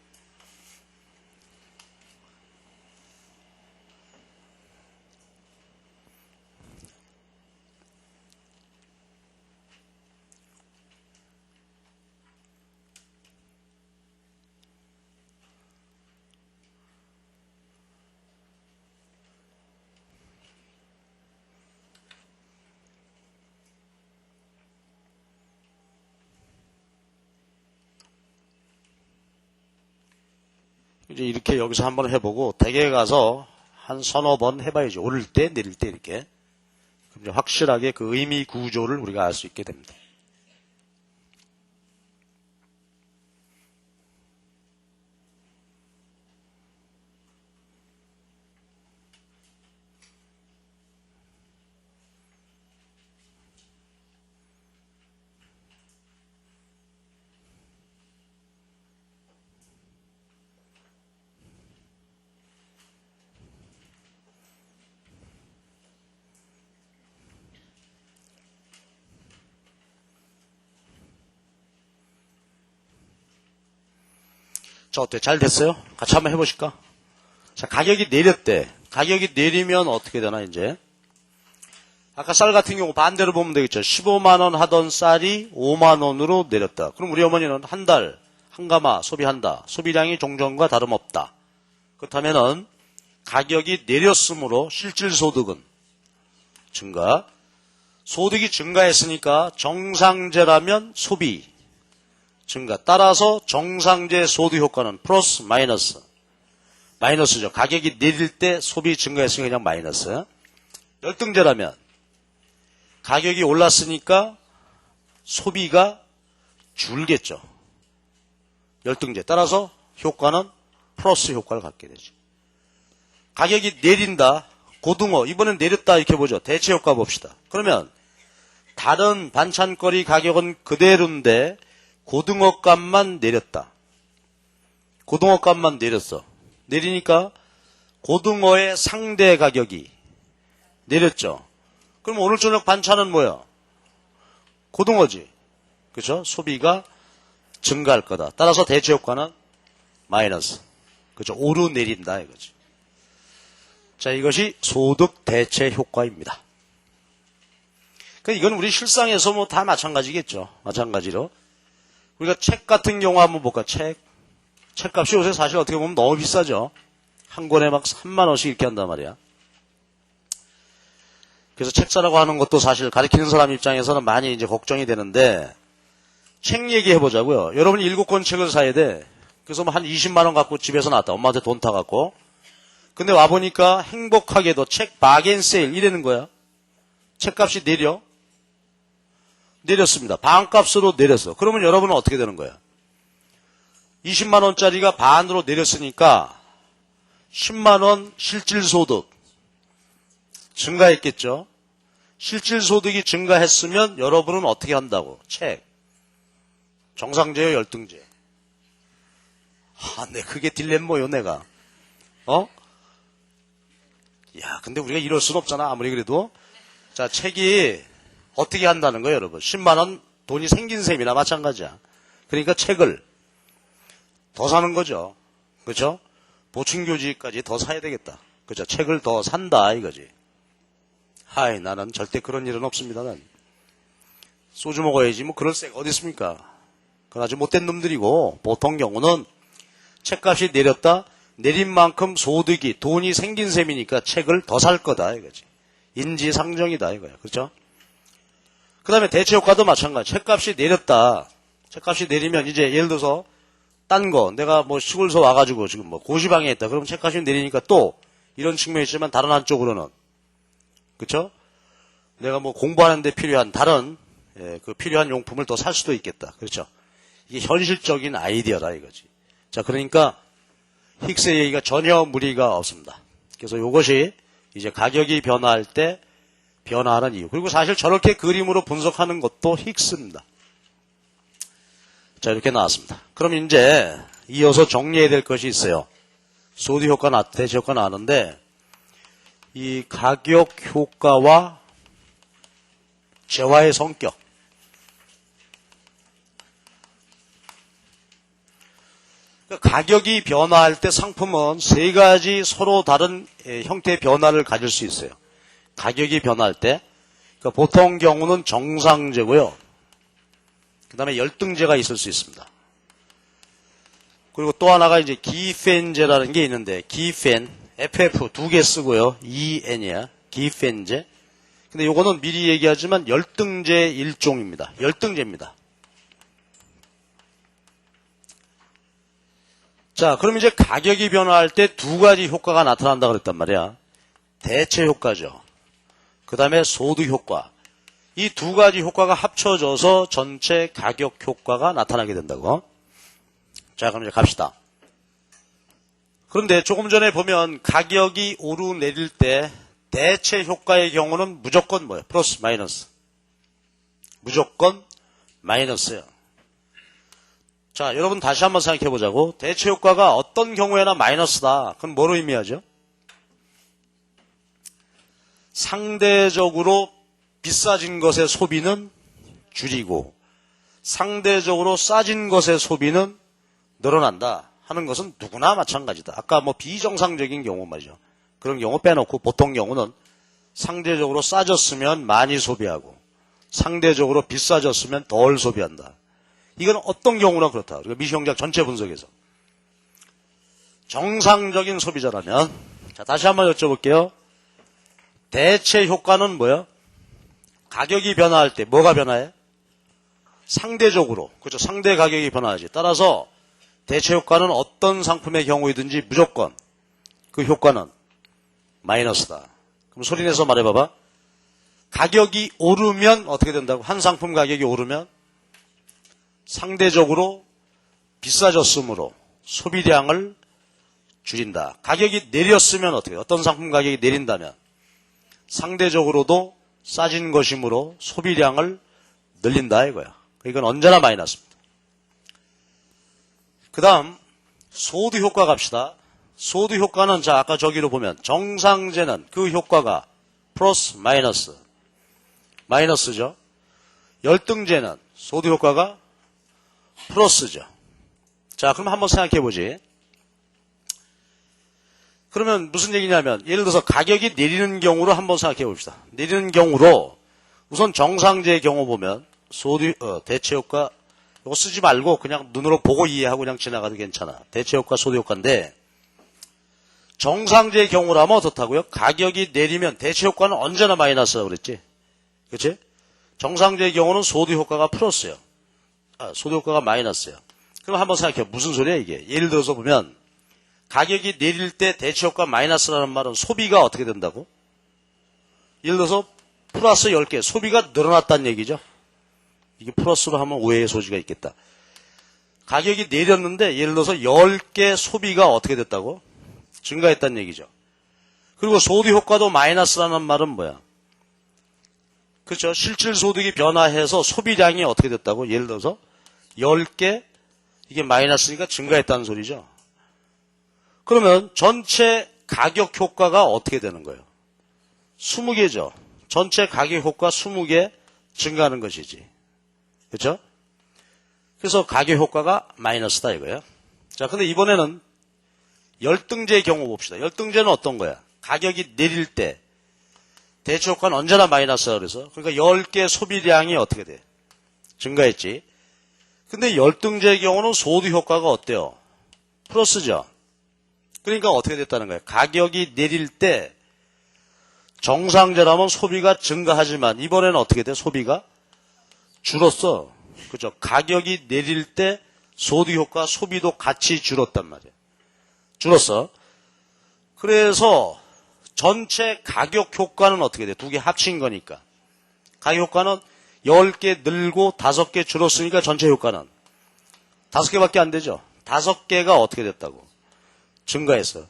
이제 이렇게 여기서 한번 해보고 댁에 가서 한 서너 번 해봐야죠. 오를 때 내릴 때 이렇게. 그럼 이제 확실하게 그 의미 구조를 우리가 알 수 있게 됩니다. 자, 어때? 잘 됐어요? 같이 한번 해보실까? 자, 가격이 내렸대. 가격이 내리면 어떻게 되나, 이제? 아까 쌀 같은 경우 반대로 보면 되겠죠. 15만원 하던 쌀이 5만원으로 내렸다. 그럼 우리 어머니는 한 달, 한 가마 소비한다. 소비량이 종전과 다름없다. 그렇다면은, 가격이 내렸으므로 실질소득은 증가. 소득이 증가했으니까 정상제라면 소비. 증가. 따라서 정상제 소득 효과는 플러스 마이너스. 마이너스죠. 가격이 내릴 때 소비 증가했으니까 그냥 마이너스. 열등제라면 가격이 올랐으니까 소비가 줄겠죠. 열등제. 따라서 효과는 플러스 효과를 갖게 되죠. 가격이 내린다. 고등어. 이번엔 내렸다. 이렇게 보죠. 대체 효과 봅시다. 그러면 다른 반찬거리 가격은 그대로인데 고등어 값만 내렸다. 고등어 값만 내렸어. 내리니까 고등어의 상대 가격이 내렸죠. 그럼 오늘 저녁 반찬은 뭐야? 고등어지. 그렇죠? 소비가 증가할 거다. 따라서 대체 효과는 마이너스. 그렇죠? 오르내린다 이거지. 자, 이것이 소득 대체 효과입니다. 이건 우리 실상에서 뭐 다 마찬가지겠죠. 마찬가지로. 우리가 책 같은 경우 한번 볼까? 책값이 요새 사실 어떻게 보면 너무 비싸죠. 한 권에 막 3만 원씩 이렇게 한단 말이야. 그래서 책 사라고 하는 것도 사실 가르치는 사람 입장에서는 많이 이제 걱정이 되는데, 책 얘기해 보자고요. 여러분이 7권 책을 사야 돼. 그래서 뭐 한 20만 원 갖고 집에서 나왔다. 엄마한테 돈 타갖고. 근데 와보니까 행복하게도 책 바겐 세일 이러는 거야. 책값이 내렸습니다. 반값으로 내렸어. 그러면 여러분은 어떻게 되는 거야? 20만 원짜리가 반으로 내렸으니까 10만 원 실질소득 증가했겠죠. 실질소득이 증가했으면 여러분은 어떻게 한다고? 책. 정상제요, 열등제? 네, 그게 딜레마요, 내가. 야, 근데 우리가 이럴 순 없잖아, 아무리 그래도. 자, 책이 어떻게 한다는 거예요, 여러분? 10만 원 돈이 생긴 셈이나 마찬가지야. 그러니까 책을 더 사는 거죠. 그렇죠? 보충교지까지 더 사야 되겠다. 그렇죠? 책을 더 산다 이거지. 나는 절대 그런 일은 없습니다. 난 소주 먹어야지 뭐 그럴 새가 어디 있습니까? 그건 아주 못된 놈들이고, 보통 경우는 책값이 내렸다. 내린 만큼 소득이 돈이 생긴 셈이니까 책을 더 살 거다 이거지. 인지상정이다 이거야. 그렇죠? 그 다음에 대체효과도 마찬가지. 책값이 내렸다. 책값이 내리면 이제 예를 들어서 딴 거, 내가 뭐 시골서 와가지고 지금 뭐 고시방에 있다. 그럼 책값이 내리니까 또 이런 측면이 있지만 다른 한쪽으로는, 그쵸? 내가 뭐 공부하는데 필요한 다른, 그 필요한 용품을 더 살 수도 있겠다. 그렇죠? 이게 현실적인 아이디어다 이거지. 자, 그러니까 힉스의 얘기가 전혀 무리가 없습니다. 그래서 이것이 이제 가격이 변화할 때 변화하는 이유. 그리고 사실 저렇게 그림으로 분석하는 것도 힉스입니다. 자, 이렇게 나왔습니다. 그럼 이제 이어서 정리해야 될 것이 있어요. 소드 효과, 대체 효과 나왔는데 이 가격 효과와 재화의 성격. 가격이 변화할 때 상품은 세 가지 서로 다른 형태의 변화를 가질 수 있어요. 가격이 변화할 때 그러니까 보통 경우는 정상제고요. 그 다음에 열등제가 있을 수 있습니다. 그리고 또 하나가 이제 기펜제라는 게 있는데 기펜, FF 두 개 쓰고요. EN이야. 기펜제. 근데 요거는 미리 얘기하지만 열등제 일종입니다. 열등제입니다. 자, 그럼 이제 가격이 변화할 때 두 가지 효과가 나타난다 그랬단 말이야. 대체 효과죠. 그 다음에 소득 효과. 이 두 가지 효과가 합쳐져서 전체 가격 효과가 나타나게 된다고. 자, 그럼 이제 갑시다. 그런데 조금 전에 보면 가격이 오르내릴 때 대체 효과의 경우는 무조건 뭐예요? 플러스, 마이너스. 무조건 마이너스예요. 자, 여러분 다시 한번 생각해 보자고. 대체 효과가 어떤 경우에나 마이너스다. 그건 뭐로 의미하죠? 상대적으로 비싸진 것의 소비는 줄이고 상대적으로 싸진 것의 소비는 늘어난다 하는 것은 누구나 마찬가지다. 아까 뭐 비정상적인 경우 말이죠. 그런 경우 빼놓고 보통 경우는 상대적으로 싸졌으면 많이 소비하고 상대적으로 비싸졌으면 덜 소비한다. 이건 어떤 경우나 그렇다. 우리가 미시경제학 전체 분석에서. 정상적인 소비자라면, 자, 다시 한번 여쭤볼게요. 대체 효과는 뭐야? 가격이 변화할 때 뭐가 변화해? 상대적으로. 그렇죠. 상대 가격이 변화하지. 따라서 대체 효과는 어떤 상품의 경우이든지 무조건 그 효과는 마이너스다. 그럼 소리내서 말해봐봐. 가격이 오르면 어떻게 된다고? 한 상품 가격이 오르면 상대적으로 비싸졌으므로 소비량을 줄인다. 가격이 내렸으면 어떻게 해요? 어떤 상품 가격이 내린다면 상대적으로도 싸진 것이므로 소비량을 늘린다 이거야. 이건 언제나 마이너스입니다. 그 다음 소득 효과 갑시다. 소득 효과는 자 아까 저기로 보면 정상제는 그 효과가 플러스 마이너스 마이너스죠. 열등제는 소득 효과가 플러스죠. 자, 그럼 한번 생각해 보지. 그러면 무슨 얘기냐면 예를 들어서 가격이 내리는 경우로 한번 생각해 봅시다. 내리는 경우로 우선 정상제의 경우 보면 소득 대체 효과 이거 쓰지 말고 그냥 눈으로 보고 이해하고 그냥 지나가도 괜찮아. 대체 효과, 소득 효과인데 정상제의 경우라면 어떻다고요? 가격이 내리면 대체 효과는 언제나 마이너스라고 그랬지. 그렇지? 정상제의 경우는 소득 효과가 플러스예요. 소득 효과가 마이너스예요. 그럼 한번 생각해. 무슨 소리야 이게? 예를 들어서 보면 가격이 내릴 때 대체 효과 마이너스라는 말은 소비가 어떻게 된다고? 예를 들어서 플러스 10개 소비가 늘어났다는 얘기죠. 이게 플러스로 하면 오해의 소지가 있겠다. 가격이 내렸는데 예를 들어서 10개 소비가 어떻게 됐다고? 증가했다는 얘기죠. 그리고 소득 효과도 마이너스라는 말은 뭐야? 그렇죠. 실질 소득이 변화해서 소비량이 어떻게 됐다고? 예를 들어서 10개 이게 마이너스니까 증가했다는 소리죠. 그러면 전체 가격 효과가 어떻게 되는 거예요? 20개죠. 전체 가격 효과 20개 증가하는 것이지. 그렇죠? 그래서 가격 효과가 마이너스다 이거예요. 자, 근데 이번에는 열등제의 경우 봅시다. 열등제는 어떤 거야? 가격이 내릴 때 대체 효과는 언제나 마이너스야 그래서. 그러니까 10개 소비량이 어떻게 돼? 증가했지. 근데 열등제의 경우는 소득 효과가 어때요? 플러스죠. 그러니까 어떻게 됐다는 거예요? 가격이 내릴 때 정상제라면 소비가 증가하지만 이번에는 어떻게 돼? 소비가 줄었어. 그죠? 가격이 내릴 때 소득 효과, 소비도 같이 줄었단 말이에요. 줄었어. 그래서 전체 가격 효과는 어떻게 돼? 두 개 합친 거니까. 가격 효과는 10개 늘고 5개 줄었으니까 전체 효과는 5개밖에 안 되죠. 5개가 어떻게 됐다고? 증가했어.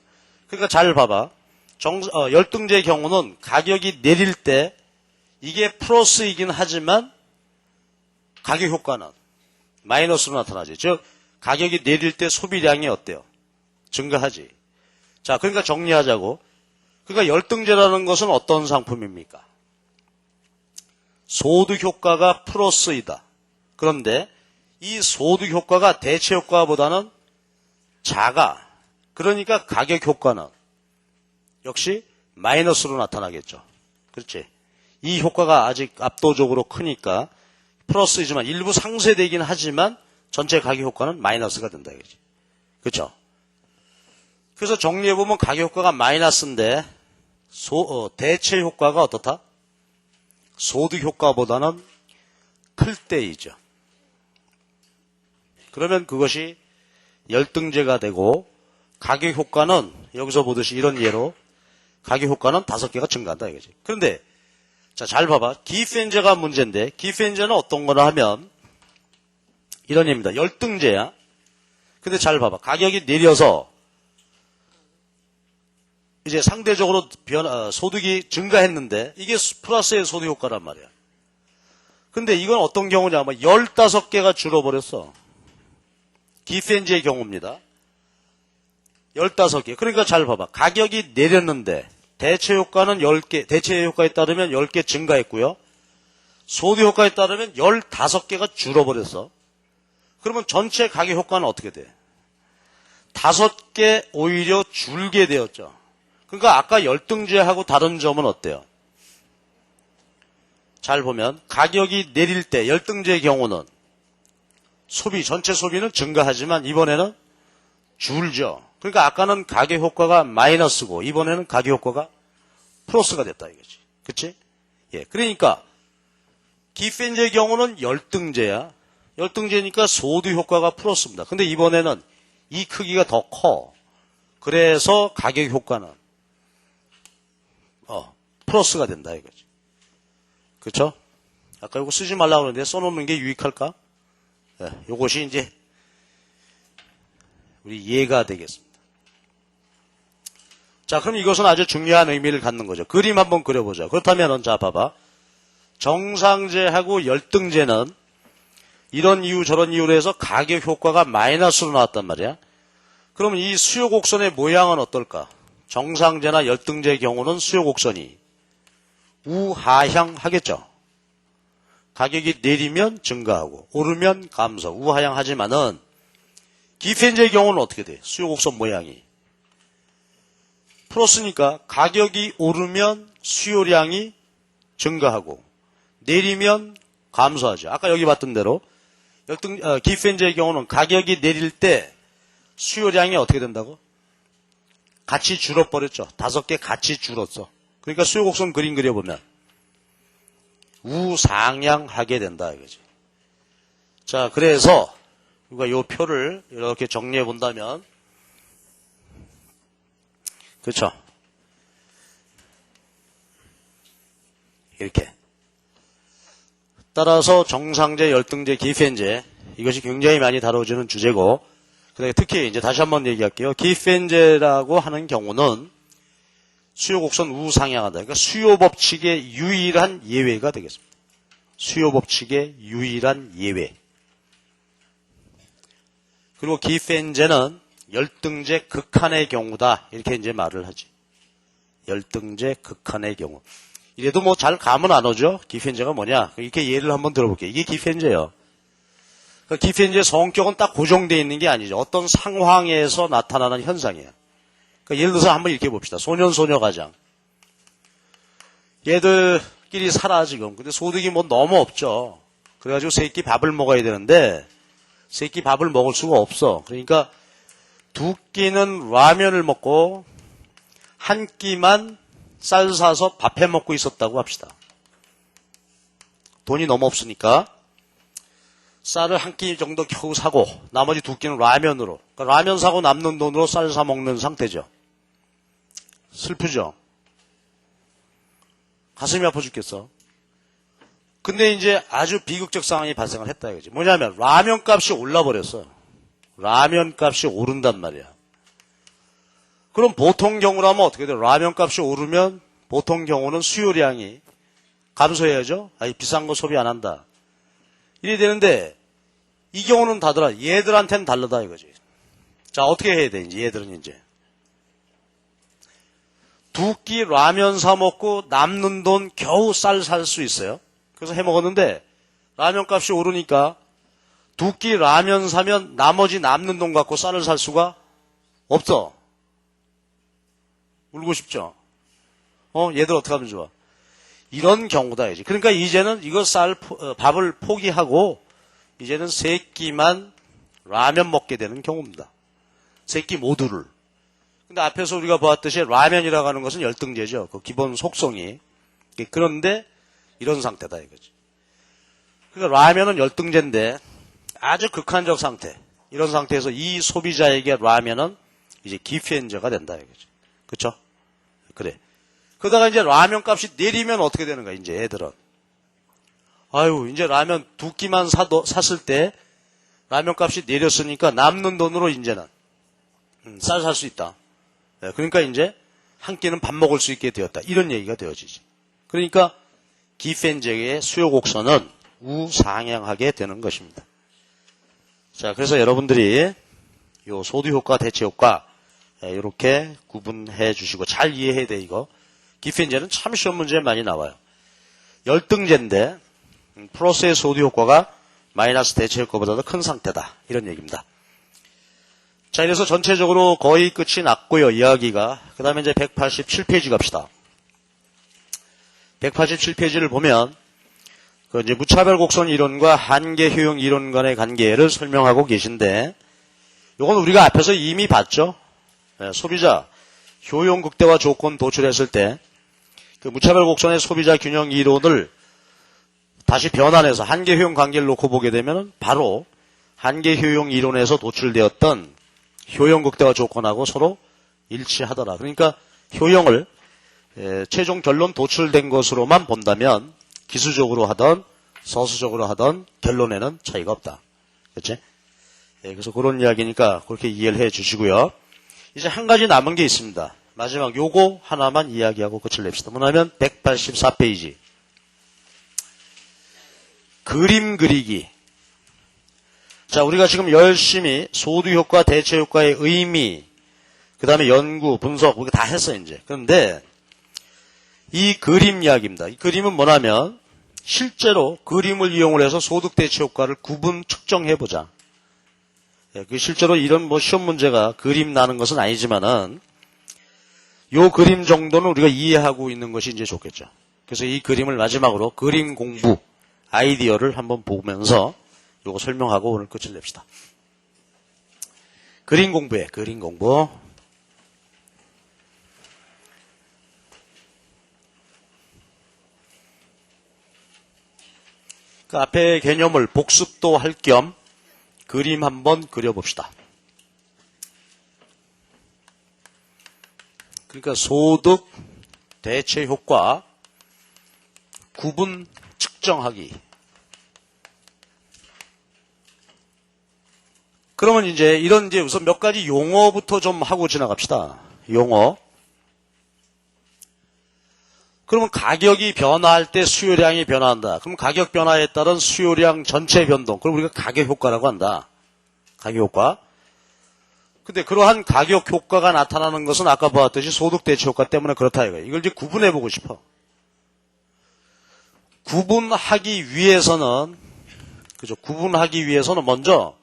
그러니까 잘 봐봐. 열등제의 경우는 가격이 내릴 때 이게 플러스이긴 하지만 가격 효과는 마이너스로 나타나지. 즉 가격이 내릴 때 소비량이 어때요? 증가하지. 자, 그러니까 정리하자고. 그러니까 열등제라는 것은 어떤 상품입니까? 소득 효과가 플러스이다. 그런데 이 소득 효과가 대체 효과보다는 작아. 그러니까 가격 효과는 역시 마이너스로 나타나겠죠. 그렇지? 이 효과가 아직 압도적으로 크니까 플러스이지만 일부 상쇄되긴 하지만 전체 가격 효과는 마이너스가 된다. 그렇죠? 그래서 정리해보면 가격 효과가 마이너스인데 대체 효과가 어떻다? 소득 효과보다는 클 때이죠. 그러면 그것이 열등제가 되고 가격 효과는 여기서 보듯이 이런 예로 가격 효과는 5개가 증가한다 이거지. 그런데 자, 잘 봐봐. 기펜제가 문제인데 기펜제는 어떤 거나 하면 이런 예입니다. 열등제야. 근데 잘 봐봐. 가격이 내려서 이제 상대적으로 소득이 증가했는데 이게 플러스의 소득 효과란 말이야. 근데 이건 어떤 경우냐면 15개가 줄어버렸어. 기펜제의 경우입니다. 15개. 그러니까 잘 봐봐. 가격이 내렸는데 대체 효과는 10개, 대체 효과에 따르면 10개 증가했고요. 소득 효과에 따르면 15개가 줄어버렸어. 그러면 전체 가격 효과는 어떻게 돼? 5개 오히려 줄게 되었죠. 그러니까 아까 열등제하고 다른 점은 어때요? 잘 보면 가격이 내릴 때 열등제의 경우는 전체 소비는 증가하지만 이번에는 줄죠. 그러니까 아까는 가격 효과가 마이너스고 이번에는 가격 효과가 플러스가 됐다 이거지. 그치? 예. 그러니까 기펜제의 경우는 열등제야. 열등제니까 소득 효과가 플러스입니다. 근데 이번에는 이 크기가 더 커. 그래서 가격 효과는 플러스가 된다 이거지. 그렇죠? 아까 이거 쓰지 말라고 그러는데 써놓는 게 유익할까? 예, 이것이 이제 우리 이해가 되겠습니다. 자, 그럼 이것은 아주 중요한 의미를 갖는 거죠. 그림 한번 그려보자. 그렇다면 자 봐봐. 정상제하고 열등제는 이런 이유 저런 이유로 해서 가격 효과가 마이너스로 나왔단 말이야. 그러면 이 수요 곡선의 모양은 어떨까? 정상제나 열등제의 경우는 수요 곡선이 우하향 하겠죠. 가격이 내리면 증가하고 오르면 감소, 우하향 하지만은 기펜제의 경우는 어떻게 돼? 수요 곡선 모양이 플러스니까 가격이 오르면 수요량이 증가하고 내리면 감소하죠. 아까 여기 봤던 대로 기펜제의 경우는 가격이 내릴 때 수요량이 어떻게 된다고? 같이 줄어버렸죠. 5개 같이 줄었어. 그러니까 수요 곡선 그림 그려보면 우상향하게 된다 이거지. 자, 그래서 우리가 이 표를 이렇게 정리해 본다면 그렇죠. 이렇게 따라서 정상제, 열등제, 기펜제 이것이 굉장히 많이 다뤄지는 주제고 특히 이제 다시 한번 얘기할게요. 기펜제라고 하는 경우는 수요 곡선 우상향하다. 그러니까 수요 법칙의 유일한 예외가 되겠습니다. 수요 법칙의 유일한 예외. 그리고 기펜제는 열등제 극한의 경우다. 이렇게 이제 말을 하지. 열등제 극한의 경우. 이래도 뭐 잘 감은 안 오죠? 기펜제가 뭐냐? 이렇게 예를 한번 들어볼게요. 이게 기펜제예요. 그러니까 기펜제의 성격은 딱 고정되어 있는 게 아니죠. 어떤 상황에서 나타나는 현상이에요. 그러니까 예를 들어서 한번 이렇게 봅시다. 소년, 소녀 가장. 얘들끼리 살아 지금. 근데 소득이 뭐 너무 없죠. 그래가지고 세 끼 밥을 먹어야 되는데 세 끼 밥을 먹을 수가 없어. 그러니까 2끼는 라면을 먹고 한 끼만 쌀 사서 밥해 먹고 있었다고 합시다. 돈이 너무 없으니까. 쌀을 한 끼 정도 겨우 사고 나머지 두 끼는 라면으로, 그러니까 라면 사고 남는 돈으로 쌀 사 먹는 상태죠. 슬프죠. 가슴이 아파 죽겠어. 근데 이제 아주 비극적 상황이 발생을 했다 이거지. 뭐냐면 라면 값이 올라버렸어. 라면 값이 오른단 말이야. 그럼 보통 경우라면 어떻게 돼? 라면 값이 오르면 보통 경우는 수요량이 감소해야죠. 아니, 비싼 거 소비 안 한다. 이래 되는데 이 경우는 다르다. 얘들한테는 다르다 이거지. 자, 어떻게 해야 돼? 이제 얘들은 이제 두 끼 라면 사 먹고 남는 돈 겨우 쌀 살 수 있어요. 그래서 해 먹었는데 라면 값이 오르니까 두 끼 라면 사면 나머지 남는 돈 갖고 쌀을 살 수가 없어. 울고 싶죠? 얘들 어떻게 하면 좋아? 이런 경우다 이제. 그러니까 이제는 이거 밥을 포기하고 이제는 세 끼만 라면 먹게 되는 경우입니다. 세 끼 모두를. 근데 앞에서 우리가 보았듯이 라면이라고 하는 것은 열등제죠. 그 기본 속성이. 그런데 이런 상태다 이거지. 그러니까 라면은 열등제인데 아주 극한적 상태. 이런 상태에서 이 소비자에게 라면은 이제 기피엔저가 된다 이거지. 그쵸? 그래. 그러다가 이제 라면 값이 내리면 어떻게 되는 거야, 이제 애들은. 아유, 이제 라면 두 끼만 샀을 때 라면 값이 내렸으니까 남는 돈으로 이제는 쌀 살 수 있다. 그러니까 이제 한 끼는 밥 먹을 수 있게 되었다. 이런 얘기가 되어지지. 그러니까 기펜제의 수요 곡선은 우상향하게 되는 것입니다. 자, 그래서 여러분들이 요 소두 효과, 대체 효과 이렇게 구분해 주시고 잘 이해해야 돼 이거. 기펜제는 참 시험 문제에 많이 나와요. 열등제인데 플러스의 소두 효과가 마이너스 대체 효과보다 더 큰 상태다. 이런 얘기입니다. 자, 이래서 전체적으로 거의 끝이 났고요. 이야기가. 그 다음에 이제 187페이지 갑시다. 187페이지를 보면 그 이제 무차별 곡선 이론과 한계 효용 이론 간의 관계를 설명하고 계신데 이건 우리가 앞에서 이미 봤죠. 소비자 효용 극대화 조건 도출했을 때 그 무차별 곡선의 소비자 균형 이론을 다시 변환해서 한계 효용 관계를 놓고 보게 되면 바로 한계 효용 이론에서 도출되었던 효용 극대화 조건하고 서로 일치하더라. 그러니까 효용을 최종 결론 도출된 것으로만 본다면 기수적으로 하던 서수적으로 하던 결론에는 차이가 없다. 그렇지? 그래서 그런 이야기니까 그렇게 이해를 해 주시고요. 이제 한 가지 남은 게 있습니다. 마지막 요거 하나만 이야기하고 끝을 냅시다. 뭐냐면 184페이지. 그림 그리기. 자, 우리가 지금 열심히 소두 효과, 대체 효과의 의미, 그 다음에 연구, 분석, 우리가 다 했어, 이제. 그런데 이 그림 이야기입니다. 이 그림은 뭐냐면 실제로 그림을 이용을 해서 소득 대체 효과를 구분 측정해보자. 그 실제로 이런 뭐 시험 문제가 그림 나는 것은 아니지만은 요 그림 정도는 우리가 이해하고 있는 것이 이제 좋겠죠. 그래서 이 그림을 마지막으로 그림 공부 아이디어를 한번 보면서 요거 설명하고 오늘 끝을 냅시다. 그림 공부에 그림 공부. 그 앞에 개념을 복습도 할 겸 그림 한번 그려봅시다. 그러니까 소득 대체 효과 구분 측정하기. 그러면 이제 이런 이제 우선 몇 가지 용어부터 좀 하고 지나갑시다. 용어. 그러면 가격이 변화할 때 수요량이 변화한다. 그럼 가격 변화에 따른 수요량 전체 변동. 그럼 우리가 가격 효과라고 한다. 가격 효과. 근데 그러한 가격 효과가 나타나는 것은 아까 보았듯이 소득 대체 효과 때문에 그렇다 이거예요. 이걸 이제 구분해 보고 싶어. 구분하기 위해서는 그죠? 구분하기 위해서는 먼저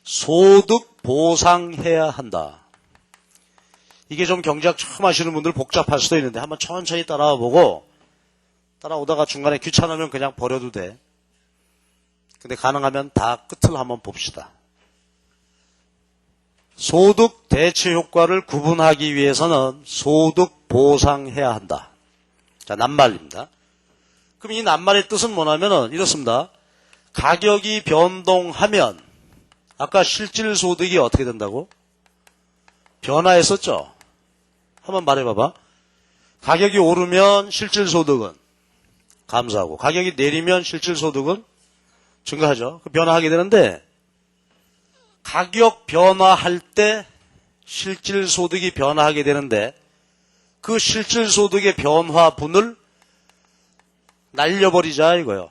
소득 보상해야 한다. 이게 좀 경제학 처음 하시는 분들 복잡할 수도 있는데 한번 천천히 따라와 보고 따라오다가 중간에 귀찮으면 그냥 버려도 돼. 근데 가능하면 다 끝을 한번 봅시다. 소득 대체 효과를 구분하기 위해서는 소득 보상해야 한다. 자, 낱말입니다. 그럼 이 낱말의 뜻은 뭐냐면은 이렇습니다. 가격이 변동하면 아까 실질소득이 어떻게 된다고? 변화했었죠? 한번 말해봐봐. 가격이 오르면 실질소득은 감소하고 가격이 내리면 실질소득은 증가하죠. 변화하게 되는데 가격 변화할 때 실질소득이 변화하게 되는데 그 실질소득의 변화분을 날려버리자 이거요.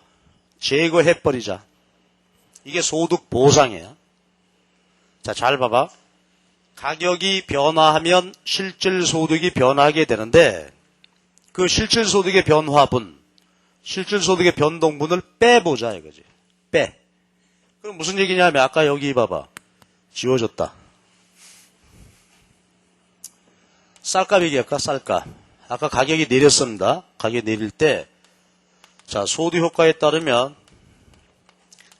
제거해버리자. 이게 소득보상이에요. 자, 잘 봐봐. 가격이 변화하면 실질소득이 변화하게 되는데 그 실질소득의 변화분, 실질소득의 변동분을 빼보자 이거지. 빼. 그럼 무슨 얘기냐면 아까 여기 봐봐. 지워졌다. 쌀값 얘기할까? 쌀값. 아까 가격이 내렸습니다. 가격이 내릴 때 자, 소득효과에 따르면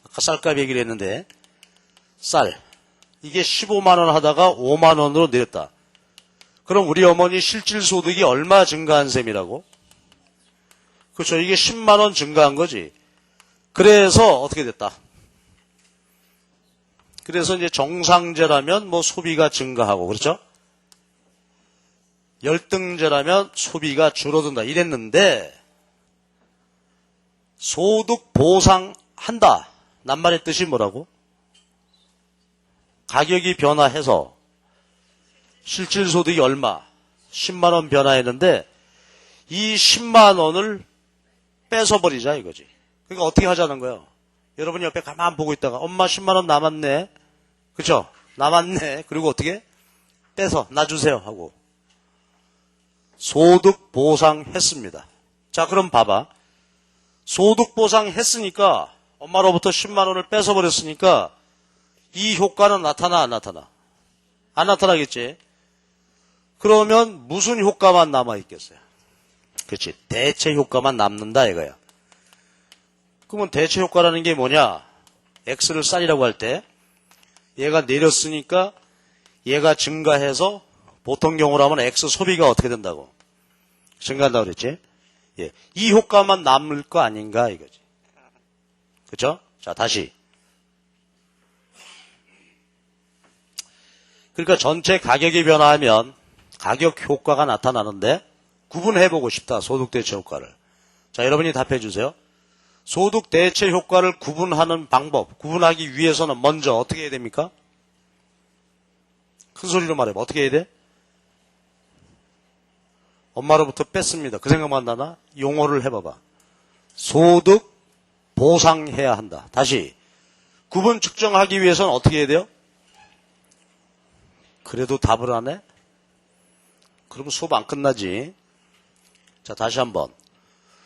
아까 쌀값 얘기를 했는데 쌀 이게 15만원 하다가 5만원으로 내렸다. 그럼 우리 어머니 실질소득이 얼마 증가한 셈이라고? 그렇죠. 이게 10만원 증가한 거지. 그래서 어떻게 됐다? 그래서 이제 정상제라면 뭐 소비가 증가하고 그렇죠? 열등제라면 소비가 줄어든다 이랬는데 소득 보상한다. 낱말의 뜻이 뭐라고? 가격이 변화해서 실질소득이 얼마? 10만원 변화했는데 이 10만원을 뺏어버리자 이거지. 그러니까 어떻게 하자는 거예요? 여러분이 옆에 가만 보고 있다가 엄마 10만원 남았네. 그쵸? 남았네. 그리고 어떻게? 빼서 놔주세요 하고 소득 보상했습니다. 자, 그럼 봐봐. 소득 보상했으니까 엄마로부터 10만원을 뺏어버렸으니까 이 효과는 나타나 안 나타나? 안 나타나겠지? 그러면 무슨 효과만 남아있겠어요? 그렇지. 대체 효과만 남는다 이거야. 그러면 대체 효과라는 게 뭐냐? X를 쌀이라고 할 때 얘가 내렸으니까 얘가 증가해서 보통 경우라면 X 소비가 어떻게 된다고? 증가한다고 그랬지? 예. 이 효과만 남을 거 아닌가 이거지. 그렇죠? 자, 다시. 그러니까 전체 가격이 변화하면 가격 효과가 나타나는데 구분해보고 싶다. 소득 대체 효과를. 자, 여러분이 답해 주세요. 소득 대체 효과를 구분하는 방법, 구분하기 위해서는 먼저 어떻게 해야 됩니까? 큰 소리로 말해봐. 어떻게 해야 돼? 엄마로부터 뺐습니다. 그 생각만 나나? 용어를 해봐봐. 소득 보상해야 한다. 다시. 구분 측정하기 위해서는 어떻게 해야 돼요? 그래도 답을 안 해? 그러면 수업 안 끝나지. 자, 다시 한번.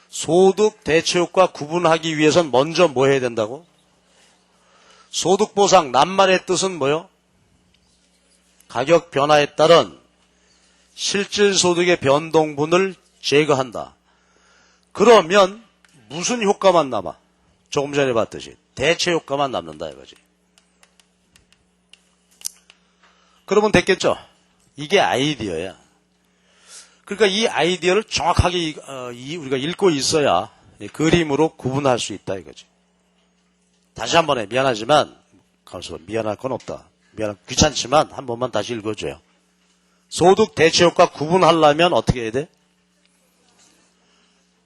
소득 대체효과 구분하기 위해선 먼저 뭐 해야 된다고? 소득 보상, 낱말의 뜻은 뭐요? 가격 변화에 따른 실질소득의 변동분을 제거한다. 그러면 무슨 효과만 남아? 조금 전에 봤듯이 대체 효과만 남는다 이거지. 그러면 됐겠죠? 이게 아이디어야. 그러니까 이 아이디어를 정확하게 우리가 읽고 있어야 그림으로 구분할 수 있다 이거지. 다시 한 번에 미안하지만 가만있어 봐. 미안할 건 없다. 귀찮지만 한 번만 다시 읽어줘요. 소득 대체효과 구분하려면 어떻게 해야 돼?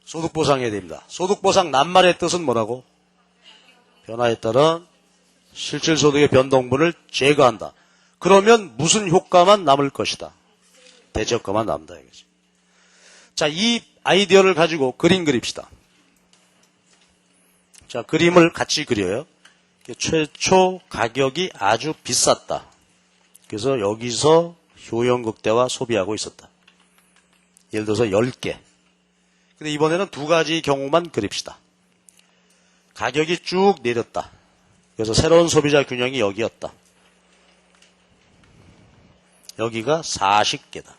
소득보상해야 됩니다. 소득보상 낱말의 뜻은 뭐라고? 변화에 따른 실질소득의 변동분을 제거한다. 그러면 무슨 효과만 남을 것이다? 대체효과만 남는다 이거지. 자, 이 아이디어를 가지고 그림 그립시다. 자, 그림을 같이 그려요. 최초 가격이 아주 비쌌다. 그래서 여기서 효용극대화 소비하고 있었다. 예를 들어서 10개. 근데 이번에는 두 가지 경우만 그립시다. 가격이 쭉 내렸다. 그래서 새로운 소비자 균형이 여기였다. 여기가 40개다.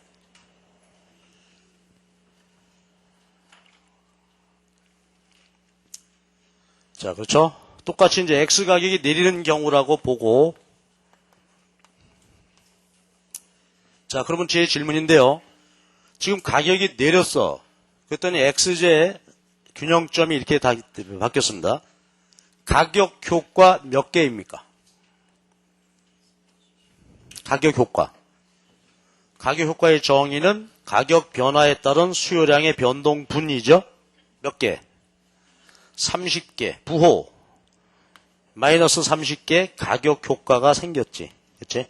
자, 그렇죠? 똑같이 이제 X 가격이 내리는 경우라고 보고, 자, 그러면 제 질문인데요. 지금 가격이 내렸어. 그랬더니 X제 균형점이 이렇게 다 바뀌었습니다. 가격 효과 몇 개입니까? 가격 효과. 가격 효과의 정의는 가격 변화에 따른 수요량의 변동분이죠. 몇 개? 30개. 부호. 마이너스 30개 가격 효과가 생겼지. 그치?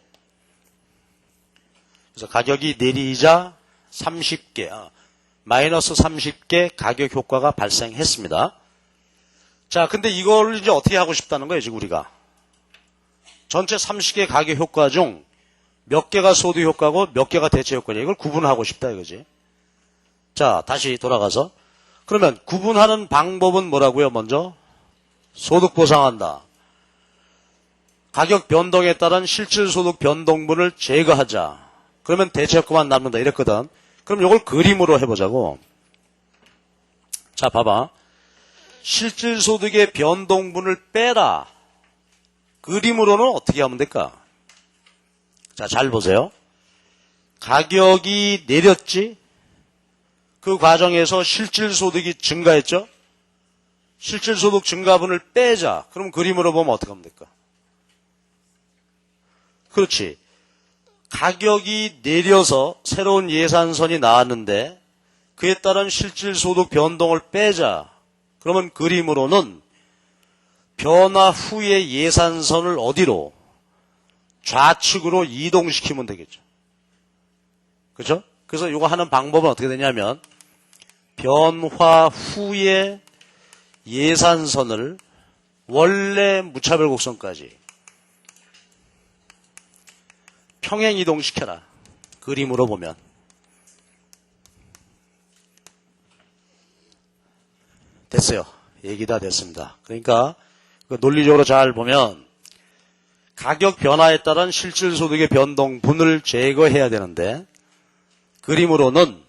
그래서 가격이 내리자 30개, 마이너스 30개 가격 효과가 발생했습니다. 자, 근데 이걸 이제 어떻게 하고 싶다는 거예요, 지금 우리가. 전체 30개 가격 효과 중 몇 개가 소득 효과고 몇 개가 대체 효과냐. 이걸 구분하고 싶다 이거지. 자, 다시 돌아가서. 그러면 구분하는 방법은 뭐라고요, 먼저? 소득 보상한다. 가격 변동에 따른 실질 소득 변동분을 제거하자. 그러면 대체 효과만 남는다 이랬거든. 그럼 이걸 그림으로 해보자고. 자, 봐봐. 실질 소득의 변동분을 빼라. 그림으로는 어떻게 하면 될까? 자, 잘 보세요. 가격이 내렸지? 그 과정에서 실질 소득이 증가했죠? 실질 소득 증가분을 빼자. 그럼 그림으로 보면 어떻게 하면 될까? 그렇지. 가격이 내려서 새로운 예산선이 나왔는데 그에 따른 실질 소득 변동을 빼자. 그러면 그림으로는 변화 후의 예산선을 어디로? 좌측으로 이동시키면 되겠죠. 그렇죠? 그래서 이거 하는 방법은 어떻게 되냐면 변화 후의 예산선을 원래 무차별 곡선까지 평행 이동시켜라. 그림으로 보면. 됐어요. 얘기 다 됐습니다. 그러니까 논리적으로 잘 보면 가격 변화에 따른 실질 소득의 변동분을 제거해야 되는데 그림으로는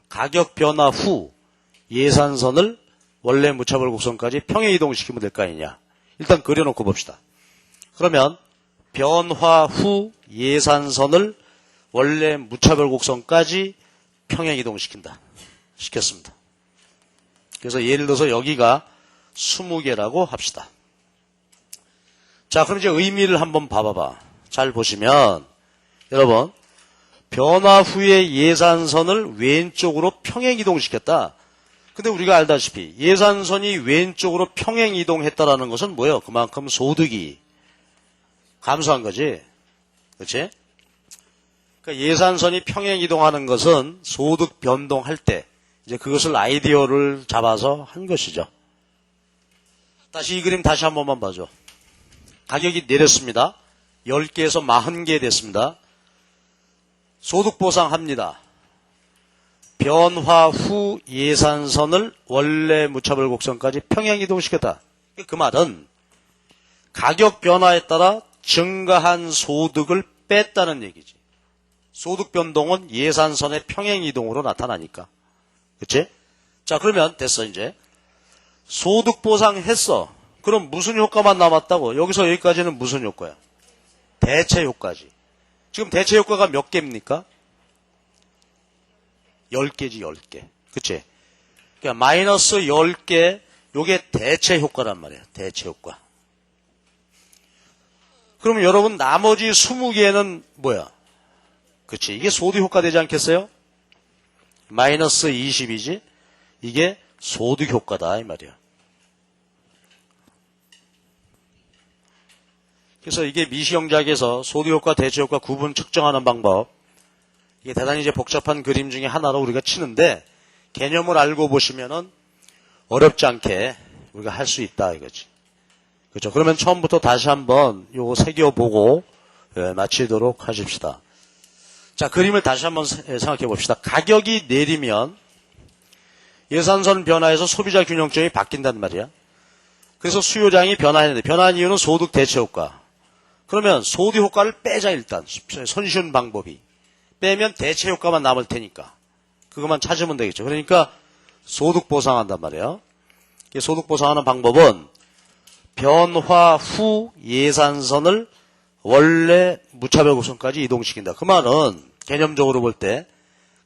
가격 변화 후 예산선을 원래 무차별 곡선까지 평행 이동시키면 될 거 아니냐. 일단 그려놓고 봅시다. 그러면 변화 후 예산선을 원래 무차별 곡선까지 평행 이동시킨다. 시켰습니다. 그래서 예를 들어서 여기가 20개라고 합시다. 자, 그럼 이제 의미를 한번 봐봐봐. 잘 보시면 여러분 변화 후에 예산선을 왼쪽으로 평행 이동시켰다. 근데 우리가 알다시피 예산선이 왼쪽으로 평행 이동했다라는 것은 뭐예요? 그만큼 소득이 감소한 거지. 그렇지? 그러니까 예산선이 평행 이동하는 것은 소득 변동할 때 이제 그것을 아이디어를 잡아서 한 것이죠. 다시 이 그림 다시 한 번만 봐줘. 가격이 내렸습니다. 10개에서 40개 됐습니다. 소득 보상합니다. 변화 후 예산선을 원래 무차별 곡선까지 평행 이동시켰다. 그 말은 가격 변화에 따라 증가한 소득을 뺐다는 얘기지. 소득 변동은 예산선의 평행 이동으로 나타나니까. 그치? 자, 그러면 됐어, 이제. 소득 보상했어. 그럼 무슨 효과만 남았다고? 여기서 여기까지는 무슨 효과야? 대체 효과지. 지금 대체 효과가 몇 개입니까? 10개지, 10개. 그치? 그러니까 마이너스 10개, 요게 대체 효과란 말이야. 대체 효과. 그러면 여러분 나머지 20개는 뭐야? 그치? 이게 소득 효과 되지 않겠어요? 마이너스 20이지? 이게 소득 효과다 이 말이야. 그래서 이게 미시영작에서 소득 효과, 대체 효과 구분 측정하는 방법, 이게 대단히 이제 복잡한 그림 중에 하나로 우리가 치는데 개념을 알고 보시면은 어렵지 않게 우리가 할 수 있다 이거지. 그렇죠? 그러면 처음부터 다시 한번 요거 새겨보고 마치도록 하십시다. 자, 그림을 다시 한번 생각해 봅시다. 가격이 내리면 예산선 변화에서 소비자 균형점이 바뀐단 말이야. 그래서 수요량이 변화했는데 변화한 이유는 소득 대체 효과. 그러면 소득 효과를 빼자 일단. 손쉬운 방법이. 빼면 대체 효과만 남을 테니까. 그것만 찾으면 되겠죠. 그러니까 소득 보상한단 말이에요. 소득 보상하는 방법은 변화 후 예산선을 원래 무차별 곡선까지 이동시킨다. 그 말은 개념적으로 볼 때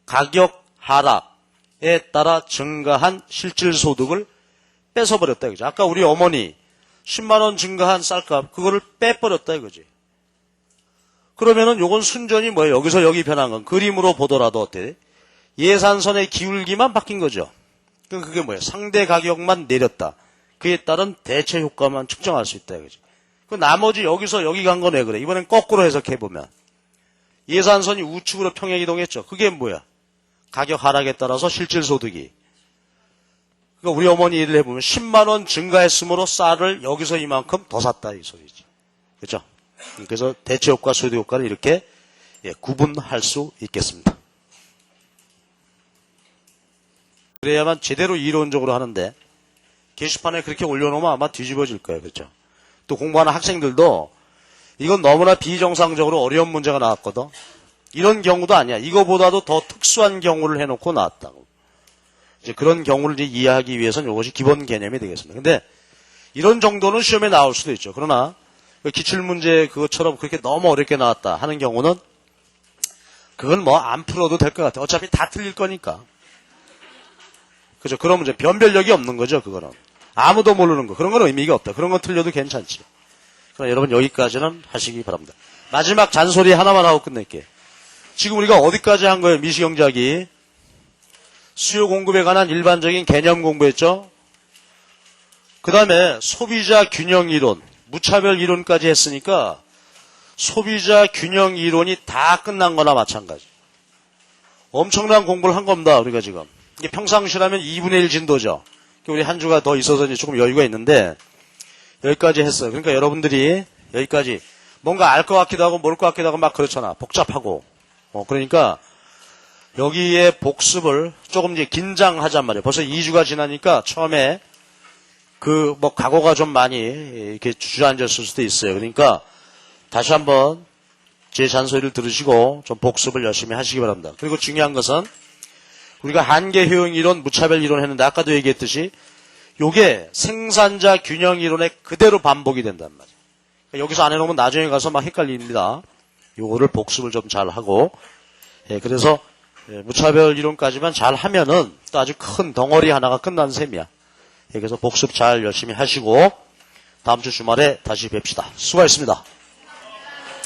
가격 하락에 따라 증가한 실질 소득을 뺏어버렸다. 그죠? 아까 우리 어머니 10만 원 증가한 쌀값 그거를 빼버렸다 이거지. 그러면은 요건 순전히 뭐예요? 여기서 여기 변한 건 그림으로 보더라도 어때? 예산선의 기울기만 바뀐 거죠. 그게 뭐예요? 상대 가격만 내렸다. 그에 따른 대체 효과만 측정할 수 있다 이거지. 그 나머지 여기서 여기 간 건 왜 그래? 이번엔 거꾸로 해석해 보면 예산선이 우측으로 평행 이동했죠. 그게 뭐야? 가격 하락에 따라서 실질 소득이. 그러니까 우리 어머니 일을 해보면 10만 원 증가했으므로 쌀을 여기서 이만큼 더 샀다 이 소리지. 그렇죠? 그래서 대체 효과, 소득 효과를 이렇게 구분할 수 있겠습니다. 그래야만 제대로 이론적으로 하는데 게시판에 그렇게 올려놓으면 아마 뒤집어질 거예요. 그렇죠? 또 공부하는 학생들도 이건 너무나 비정상적으로 어려운 문제가 나왔거든. 이런 경우도 아니야. 이거보다도 더 특수한 경우를 해놓고 나왔다고. 이제 그런 경우를 이제 이해하기 위해서는 이것이 기본 개념이 되겠습니다. 근데 이런 정도는 시험에 나올 수도 있죠. 그러나 기출문제 그것처럼 그렇게 너무 어렵게 나왔다 하는 경우는 그건 뭐 안 풀어도 될 것 같아요. 어차피 다 틀릴 거니까. 그죠? 그런 문제 변별력이 없는 거죠. 그거는. 아무도 모르는 거. 그런 건 의미가 없다. 그런 건 틀려도 괜찮지. 그러나 여러분 여기까지는 하시기 바랍니다. 마지막 잔소리 하나만 하고 끝낼게요. 지금 우리가 어디까지 한 거예요? 미시경제학이. 수요 공급에 관한 일반적인 개념 공부했죠. 그 다음에 소비자 균형 이론, 무차별 이론까지 했으니까 소비자 균형 이론이 다 끝난 거나 마찬가지. 엄청난 공부를 한 겁니다. 우리가 지금. 이게 평상시라면 2분의 1 진도죠. 우리 한 주가 더 있어서 이제 조금 여유가 있는데 여기까지 했어요. 그러니까 여러분들이 여기까지 뭔가 알 것 같기도 하고 모를 것 같기도 하고 막 그렇잖아. 복잡하고. 그러니까 여기에 복습을 조금 이제 긴장하잔 말이에요. 벌써 2주가 지나니까 처음에 각오가 좀 많이 이렇게 주저앉았을 수도 있어요. 그러니까 다시 한번 제 잔소리를 들으시고 좀 복습을 열심히 하시기 바랍니다. 그리고 중요한 것은 우리가 한계 효용 이론, 무차별 이론 했는데 아까도 얘기했듯이 요게 생산자 균형 이론에 그대로 반복이 된단 말이에요. 그러니까 여기서 안 해놓으면 나중에 가서 막 헷갈립니다. 요거를 복습을 좀 잘 하고, 그래서 무차별 이론까지만 잘 하면은 또 아주 큰 덩어리 하나가 끝난 셈이야. 그래서 복습 잘 열심히 하시고 다음 주 주말에 다시 뵙시다. 수고하셨습니다.